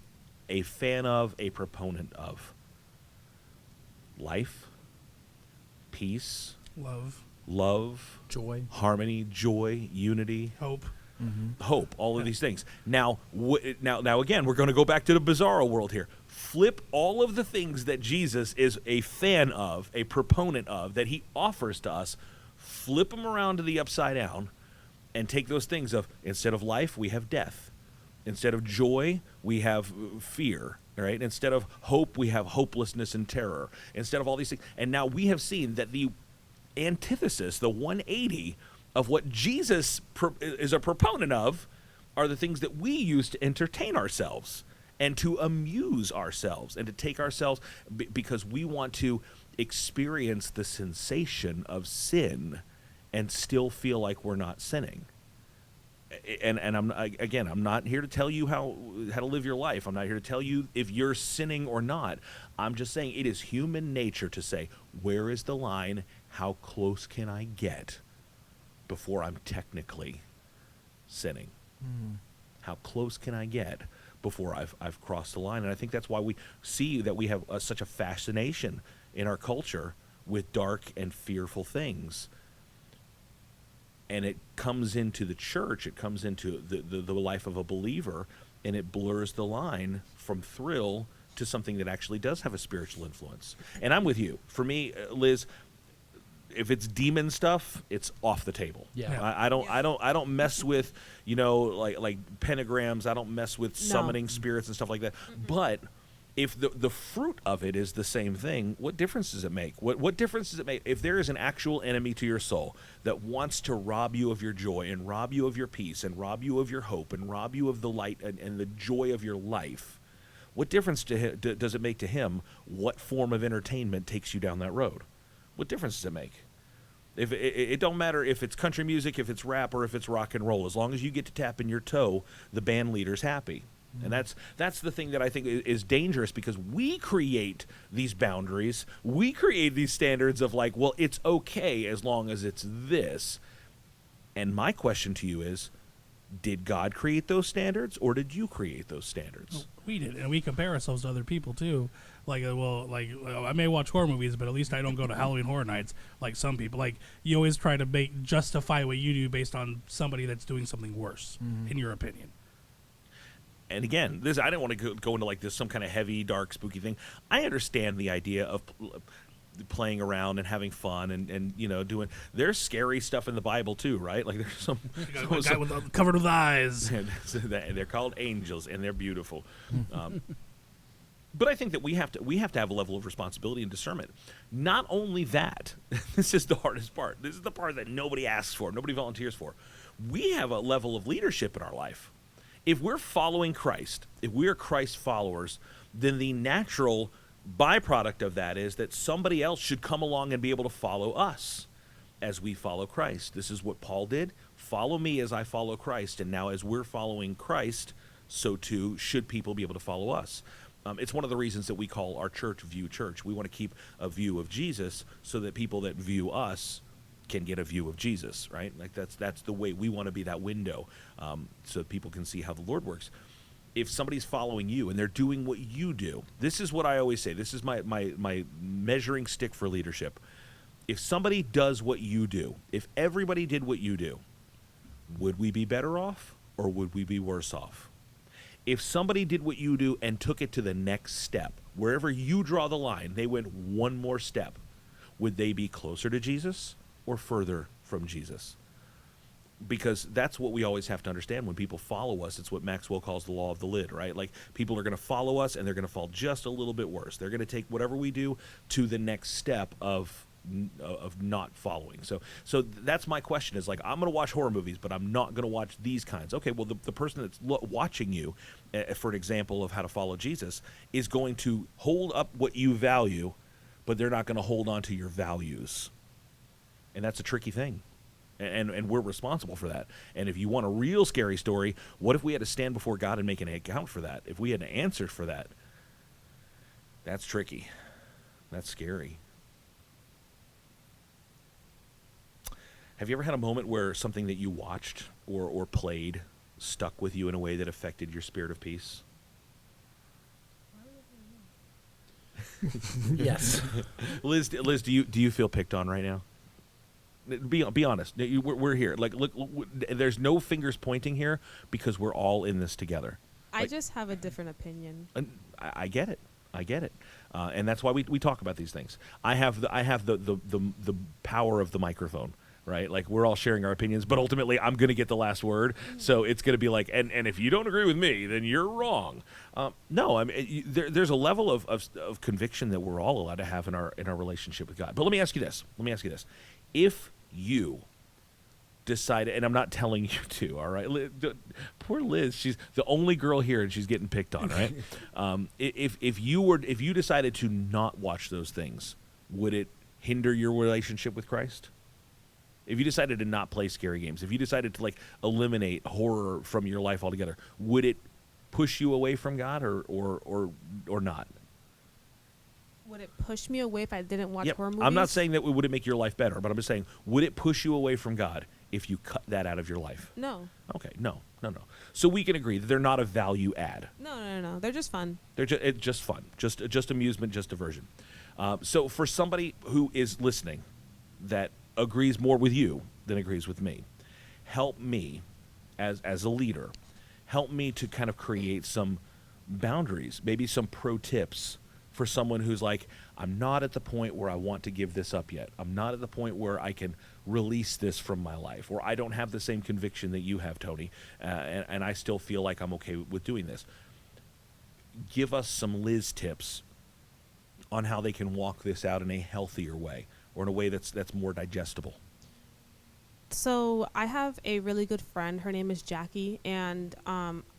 Speaker 1: a fan of, a proponent of? Life, peace, love,
Speaker 4: joy,
Speaker 1: harmony, joy, unity,
Speaker 3: hope.
Speaker 1: Hope, all of these things. Now again, we're going to go back to the bizarro world here. Flip all of the things that Jesus is a fan of, a proponent of, that he offers to us, flip them around to the upside down, and take those things of, instead of life, we have death. Instead of joy, we have fear, right? Instead of hope, we have hopelessness and terror. Instead of all these things. And now we have seen that the antithesis, the 180 of what Jesus is a proponent of, are the things that we use to entertain ourselves and to amuse ourselves and to take ourselves because we want to experience the sensation of sin and still feel like we're not sinning. And I'm not here to tell you how to live your life. I'm not here to tell you if you're sinning or not. I'm just saying it is human nature to say, where is the line? How close can I get before I'm technically sinning? How close can I get before I've crossed the line? And I think that's why we see that we have such a fascination in our culture with dark and fearful things. And it comes into the church, it comes into the life of a believer, and it blurs the line from thrill to something that actually does have a spiritual influence. And I'm with you. For me, Liz, if it's demon stuff, it's off the table.
Speaker 4: Yeah.
Speaker 1: I don't mess with, like pentagrams. I don't mess with summoning spirits and stuff like that. But if the fruit of it is the same thing, what difference does it make? What difference does it make if there is an actual enemy to your soul that wants to rob you of your joy and rob you of your peace and rob you of your hope and rob you of the light and the joy of your life? What difference does it make to him what form of entertainment takes you down that road? What difference does it make? If it don't matter if it's country music, if it's rap, or if it's rock and roll. As long as you get to tap in your toe, the band leader's happy. And that's the thing that I think is dangerous, because we create these boundaries. We create these standards of like, well, it's okay as long as it's this. And my question to you is, did God create those standards, or did you create those standards?
Speaker 3: We did, and we compare ourselves to other people too. Like, I may watch horror movies, but at least I don't go to Halloween Horror Nights like some people. Like, you always try to justify what you do based on somebody that's doing something worse, in your opinion.
Speaker 1: And again, I didn't want to go into like this some kind of heavy, dark, spooky thing. I understand the idea of playing around and having fun and doing. There's scary stuff in the Bible too, right? Like there's some
Speaker 3: guy covered with eyes.
Speaker 1: They're called angels, and they're beautiful. But I think that we have to have a level of responsibility and discernment. Not only that, this is the hardest part. This is the part that nobody asks for, nobody volunteers for. We have a level of leadership in our life. If we're following Christ, if we are Christ followers, then the natural byproduct of that is that somebody else should come along and be able to follow us as we follow Christ. This is what Paul did. Follow me as I follow Christ. And now as we're following Christ, so too should people be able to follow us. It's one of the reasons that we call our church View Church. We want to keep a view of Jesus so that people that view us can get a view of Jesus, right? Like that's the way we want to be, that window, so that people can see how the Lord works. If somebody's following you and they're doing what you do, this is what I always say. This is my measuring stick for leadership. If somebody does what you do, if everybody did what you do, would we be better off or would we be worse off? If somebody did what you do and took it to the next step, wherever you draw the line, they went one more step, would they be closer to Jesus or further from Jesus? Because that's what we always have to understand when people follow us. It's what Maxwell calls the law of the lid, right? Like, people are going to follow us and they're going to fall just a little bit worse. They're going to take whatever we do to the next step of not following. So that's my question, is like, I'm going to watch horror movies, but I'm not going to watch these kinds. Okay, well, the person that's watching you, for an example of how to follow Jesus, is going to hold up what you value, but they're not going to hold on to your values. And that's a tricky thing. And we're responsible for that. And if you want a real scary story, what if we had to stand before God and make an account for that? If we had to answer for that, that's tricky. That's scary. Have you ever had a moment where something that you watched or played stuck with you in a way that affected your spirit of peace?
Speaker 4: Yes.
Speaker 1: Liz, do you feel picked on right now? Be honest. We're here. Like, look, there's no fingers pointing here because we're all in this together.
Speaker 5: I just have a different opinion.
Speaker 1: I get it. And that's why we talk about these things. I have the power of the microphone. right? Like we're all sharing our opinions, but ultimately I'm going to get the last word. So it's going to be like, and if you don't agree with me, then you're wrong. No, I mean there's a level of conviction that we're all allowed to have in our relationship with God. But let me ask you this. If you decided, and I'm not telling you to, all right? Poor Liz, she's the only girl here, and she's getting picked on, right? If you decided to not watch those things, would it hinder your relationship with Christ? If you decided to not play scary games, if you decided to like eliminate horror from your life altogether, would it push you away from God or not?
Speaker 5: Would it push me away if I didn't watch horror movies?
Speaker 1: I'm not saying that would it make your life better, but I'm just saying, would it push you away from God if you cut that out of your life?
Speaker 5: No.
Speaker 1: Okay, no. So we can agree that they're not a value add.
Speaker 5: No. They're just fun.
Speaker 1: They're just fun, just amusement, just diversion. So for somebody who is listening that agrees more with you than agrees with me, help me as a leader, help me to kind of create some boundaries, maybe some pro tips for someone who's like, I'm not at the point where I want to give this up yet. I'm not at the point where I can release this from my life, or I don't have the same conviction that you have, Tony, and I still feel like I'm okay with doing this. Give us some Liz tips on how they can walk this out in a healthier way, or in a way that's more digestible.
Speaker 5: So I have a really good friend. Her name is Jackie, and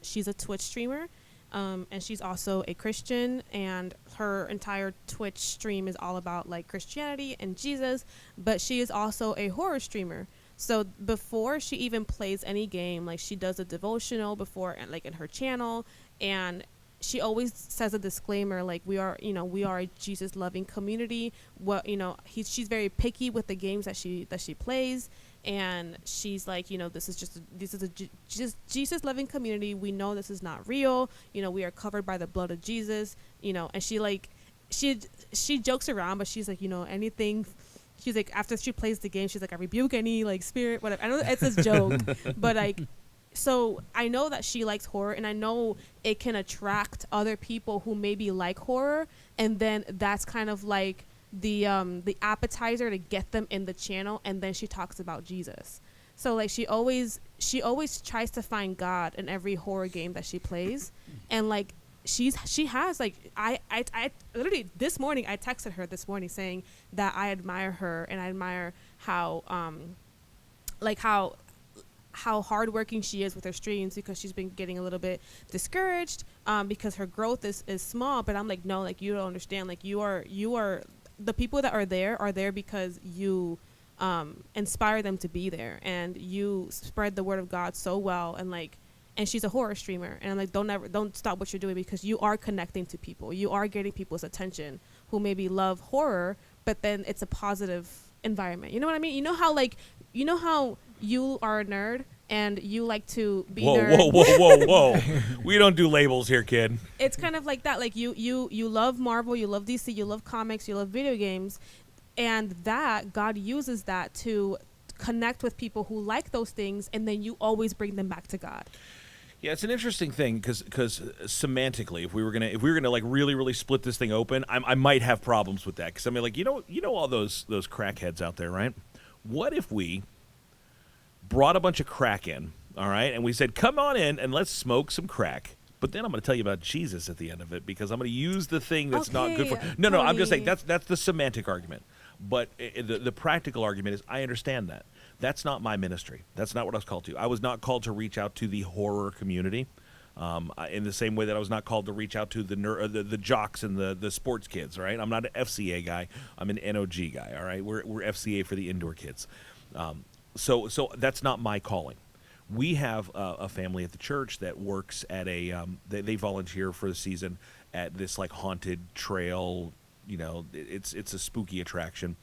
Speaker 5: she's a Twitch streamer. And she's also a Christian, and her entire Twitch stream is all about like Christianity and Jesus, but she is also a horror streamer. So before she even plays any game, like she does a devotional before, and like in her channel, and she always says a disclaimer like we are a Jesus loving community. She's very picky with the games that she plays. And she's like, this is a Jesus loving community. We know this is not real. We are covered by the blood of Jesus. And she jokes around, but she's like, anything. She's like, after she plays the game, she's like, I rebuke any like spirit, whatever. I know it's a joke, but like, so I know that she likes horror, and I know it can attract other people who maybe like horror, and then that's kind of like the appetizer to get them in the channel, and then she talks about Jesus. So like she always tries to find God in every horror game that she plays, and like she has like I literally this morning I texted her this morning saying that I admire her, and I admire how hardworking she is with her streams, because she's been getting a little bit discouraged because her growth is small. But I'm like, no, like you don't understand, like you are the people that are there because you inspire them to be there, and you spread the word of God so well. And she's a horror streamer, and I'm like, don't stop what you're doing, because you are connecting to people. You are getting people's attention who maybe love horror, but then it's a positive environment. You know what I mean? You know how you are a nerd and you like to be
Speaker 1: Whoa. We don't do labels here, kid.
Speaker 5: It's kind of like that. Like you love Marvel, you love DC, you love comics, you love video games, and that God uses that to connect with people who like those things, and then you always bring them back to God.
Speaker 1: Yeah, it's an interesting thing because semantically, if we were gonna like really split this thing open, I might have problems with that, because I mean, like, you know all those crackheads out there, right? What if we brought a bunch of crack in, all right, and we said, come on in and let's smoke some crack, but then I'm going to tell you about Jesus at the end of it, because I'm going to use the thing that's not good for. No, I'm just saying that's the semantic argument, but the practical argument is, I understand that. That's not my ministry. That's not what I was called to. I was not called to reach out to the horror community, in the same way that I was not called to reach out to the jocks and the sports kids. Right? I'm not an FCA guy. I'm an NOG guy. All right, we're FCA for the indoor kids. So that's not my calling. We have a family at the church that works at they volunteer for the season at this like haunted trail. It's a spooky attraction.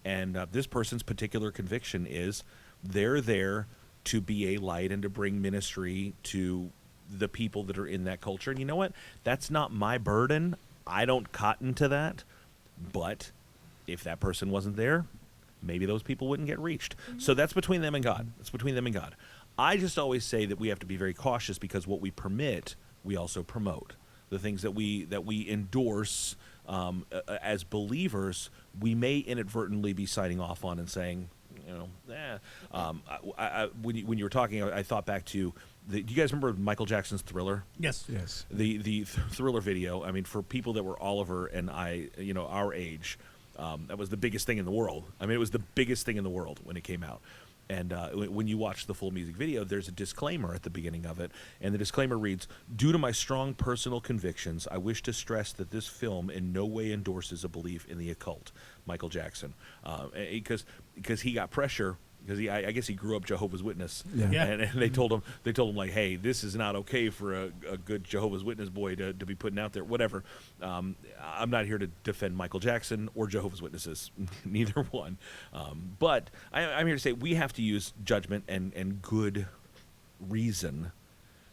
Speaker 1: And this person's particular conviction is they're there to be a light and to bring ministry to the people that are in that culture. And you know what? That's not my burden. I don't cotton to that. But if that person wasn't there, maybe those people wouldn't get reached. Mm-hmm. So that's between them and God. That's between them and God. I just always say that we have to be very cautious, because what we permit, we also promote. The things that we endorse as believers, we may inadvertently be signing off on and saying, When you were talking, I thought back to do you guys remember Michael Jackson's Thriller?
Speaker 3: Yes.
Speaker 2: Yes.
Speaker 1: The Thriller video. I mean, for people that were Oliver and I, our age, that was the biggest thing in the world. I mean, it was the biggest thing in the world when it came out. And when you watch the full music video, there's a disclaimer at the beginning of it. And the disclaimer reads, "Due to my strong personal convictions, I wish to stress that this film in no way endorses a belief in the occult." Michael Jackson. Because he got pressure. Because I guess he grew up Jehovah's Witness,
Speaker 3: Yeah.
Speaker 1: and they told him like, hey, this is not okay for a good Jehovah's Witness boy to be putting out there. Whatever. I'm not here to defend Michael Jackson or Jehovah's Witnesses, neither one. But I'm here to say we have to use judgment and good reason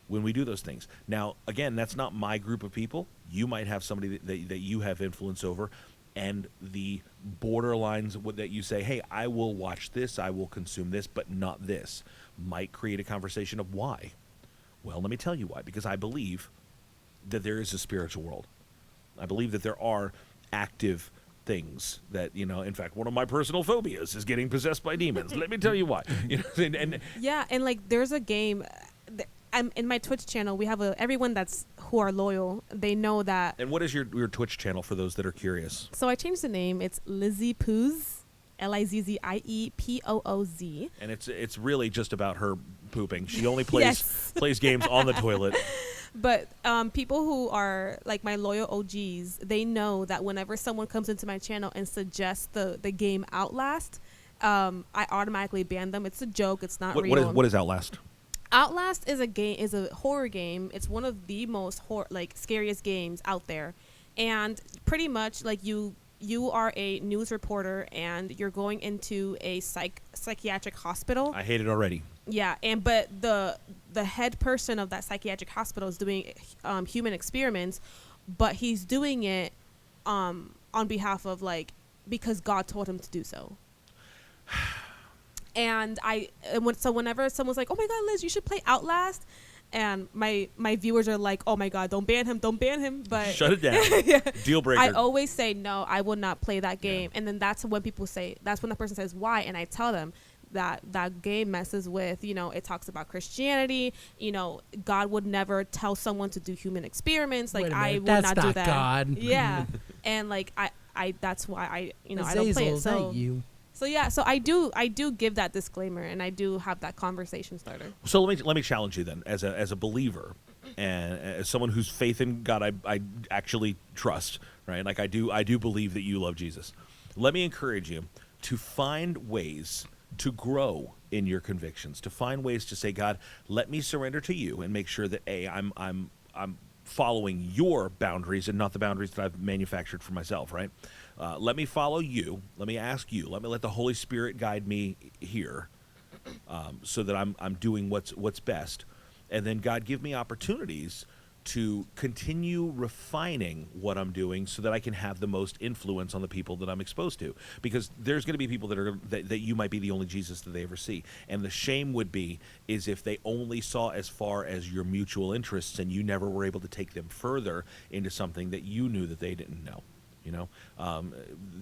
Speaker 1: when we do those things. Now, again, that's not my group of people. You might have somebody that you have influence over. And the borderlines that you say, hey, I will watch this, I will consume this, but not this, might create a conversation of why. Well, let me tell you why. Because I believe that there is a spiritual world. I believe that there are active things that, in fact, one of my personal phobias is getting possessed by demons. Let me tell you why.
Speaker 5: Yeah, and like there's a game. In my Twitch channel, we have everyone who are loyal. They know that.
Speaker 1: And what is your Twitch channel for those that are curious?
Speaker 5: So I changed the name. It's Lizzie Pooz, LIZZIEPOOZ.
Speaker 1: And it's really just about her pooping. She only plays games on the toilet.
Speaker 5: But people who are like my loyal OGs, they know that whenever someone comes into my channel and suggests the game Outlast, I automatically ban them. It's a joke. It's not real.
Speaker 1: What is Outlast?
Speaker 5: Outlast is a horror game. It's one of the most scariest games out there, and pretty much like you are a news reporter and you're going into a psychiatric hospital.
Speaker 1: I hate it already.
Speaker 5: Yeah, but the head person of that psychiatric hospital is doing human experiments, but he's doing it on behalf of because God told him to do so. And whenever someone's like, "Oh my God, Liz, you should play Outlast," and my viewers are like, "Oh my God, don't ban him." But
Speaker 1: shut it down.
Speaker 5: Yeah.
Speaker 1: Deal breaker.
Speaker 5: I always say no, I will not play that game. Yeah. And then that's when the person says why, and I tell them that game messes with, it talks about Christianity. God would never tell someone to do human experiments. Like I will not do that.
Speaker 4: God.
Speaker 5: Yeah, and I that's why I
Speaker 4: Azazel,
Speaker 5: I don't play it. So
Speaker 4: you.
Speaker 5: So yeah, so I do give that disclaimer, and I do have that conversation starter.
Speaker 1: So let me challenge you then, as a believer, and as someone whose faith in God I actually trust, right? Like I do believe that you love Jesus. Let me encourage you to find ways to grow in your convictions, to find ways to say, God, let me surrender to you, and make sure that I'm following your boundaries and not the boundaries that I've manufactured for myself, right? Let me follow you. Let me ask you. Let the Holy Spirit guide me here, so that I'm doing what's best. And then God, give me opportunities to continue refining what I'm doing so that I can have the most influence on the people that I'm exposed to. Because there's going to be people that you might be the only Jesus that they ever see. And the shame would be is if they only saw as far as your mutual interests and you never were able to take them further into something that you knew that they didn't know.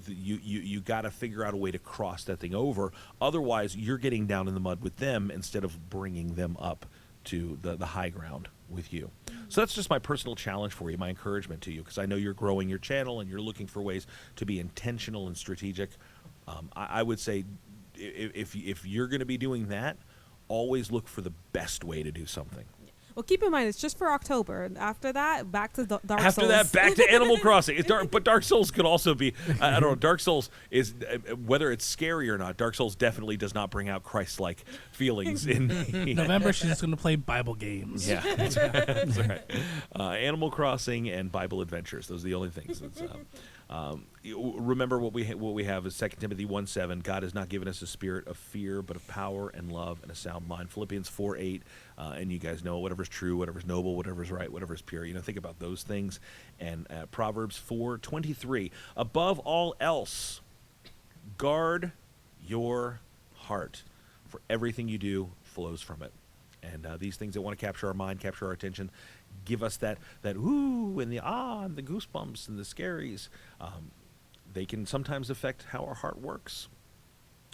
Speaker 1: You got to figure out a way to cross that thing over. Otherwise, you're getting down in the mud with them instead of bringing them up to the high ground with you. So that's just my personal challenge for you, my encouragement to you, because I know you're growing your channel and you're looking for ways to be intentional and strategic. I would say if you're going to be doing that, always look for the best way to do something.
Speaker 5: Well, keep in mind, it's just for October. After that, back to Dark Souls.
Speaker 1: After that, back to Animal Crossing. But Dark Souls could also be, I don't know, Dark Souls is, whether it's scary or not, Dark Souls definitely does not bring out Christ-like feelings in me.
Speaker 3: November, she's just going to play Bible games.
Speaker 1: Yeah, that's right. That's right. Animal Crossing and Bible Adventures. Those are the only things. Remember what we have is 2 Timothy 1:7. God has not given us a spirit of fear, but of power and love and a sound mind. Philippians 4:8. And you guys know whatever's true, whatever's noble, whatever's right, whatever's pure. Think about those things. And Proverbs 4:23. Above all else, guard your heart, for everything you do flows from it. And these things that want to capture our mind, capture our attention, give us that ooh and the and the goosebumps and the scaries. They can sometimes affect how our heart works.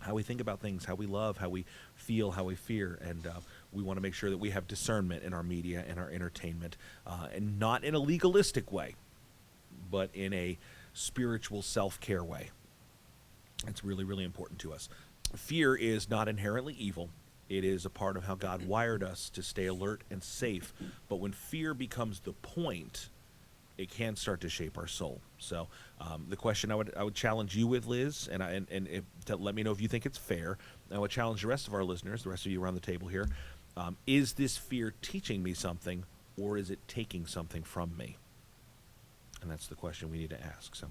Speaker 1: how we think about things, how we love, how we feel, how we fear, and we want to make sure that we have discernment in our media and our entertainment, and not in a legalistic way, but in a spiritual self-care way. It's really, really important to us. Fear is not inherently evil. It is a part of how God wired us to stay alert and safe. But when fear becomes the point, it can start to shape our soul. So the question I would challenge you with, Liz, to let me know if you think it's fair. I would challenge the rest of our listeners, the rest of you around the table here. Is this fear teaching me something, or is it taking something from me? And that's the question we need to ask. So,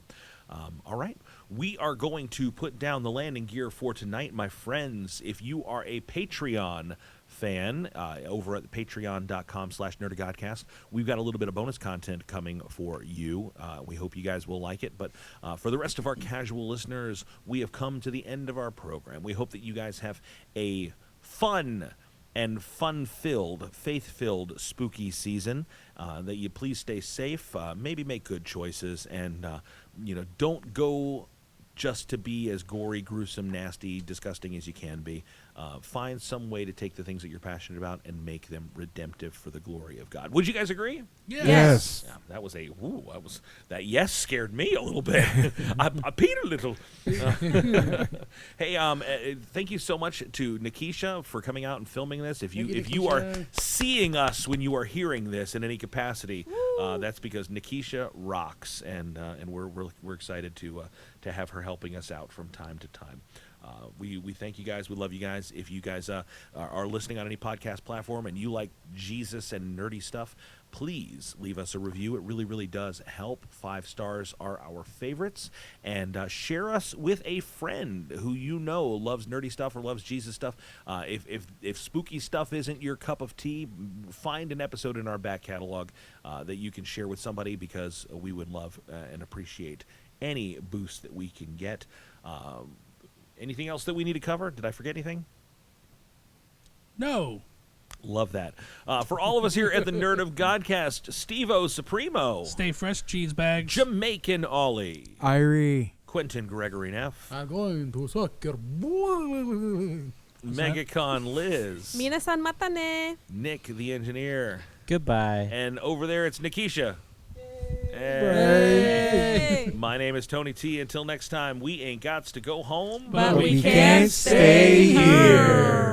Speaker 1: all right. We are going to put down the landing gear for tonight, my friends. If you are a Patreon fan over at patreon.com/Nerd of Godcast, we've got a little bit of bonus content coming for you. We hope you guys will like it. But for the rest of our casual listeners, we have come to the end of our program. We hope that you guys have a fun and fun-filled, faith-filled, spooky season, that you please stay safe, maybe make good choices, and don't go just to be as gory, gruesome, nasty, disgusting as you can be. Find some way to take the things that you're passionate about and make them redemptive for the glory of God. Would you guys agree?
Speaker 2: Yes.
Speaker 1: Yeah, that yes scared me a little bit. I peed a little. Hey, thank you so much to Nikisha for coming out and filming this. If you are seeing us when you are hearing this in any capacity, that's because Nikisha rocks, and we're excited to have her helping us out from time to time. We thank you guys. We love you guys. If you guys are listening on any podcast platform and you like Jesus and nerdy stuff, please leave us a review. It really, really does help. 5 stars are our favorites. And share us with a friend who you know loves nerdy stuff or loves Jesus stuff. If spooky stuff isn't your cup of tea, find an episode in our back catalog that you can share with somebody, because we would love and appreciate any boost that we can get. Anything else that we need to cover? Did I forget anything?
Speaker 3: No.
Speaker 1: Love that. For all of us here at the Nerd of Godcast, Steve-O Supremo.
Speaker 3: Stay fresh, cheese bags.
Speaker 1: Jamaican Ollie.
Speaker 2: Irie.
Speaker 1: Quentin Gregory Neff.
Speaker 4: I'm going to soccer.
Speaker 1: Megacon Liz.
Speaker 5: Minasan matane.
Speaker 1: Nick the engineer.
Speaker 6: Goodbye.
Speaker 1: And over there it's Nikisha.
Speaker 5: Hey.
Speaker 1: My name is Tony T. Until next time, we ain't gots to go home,
Speaker 5: But we can't stay here.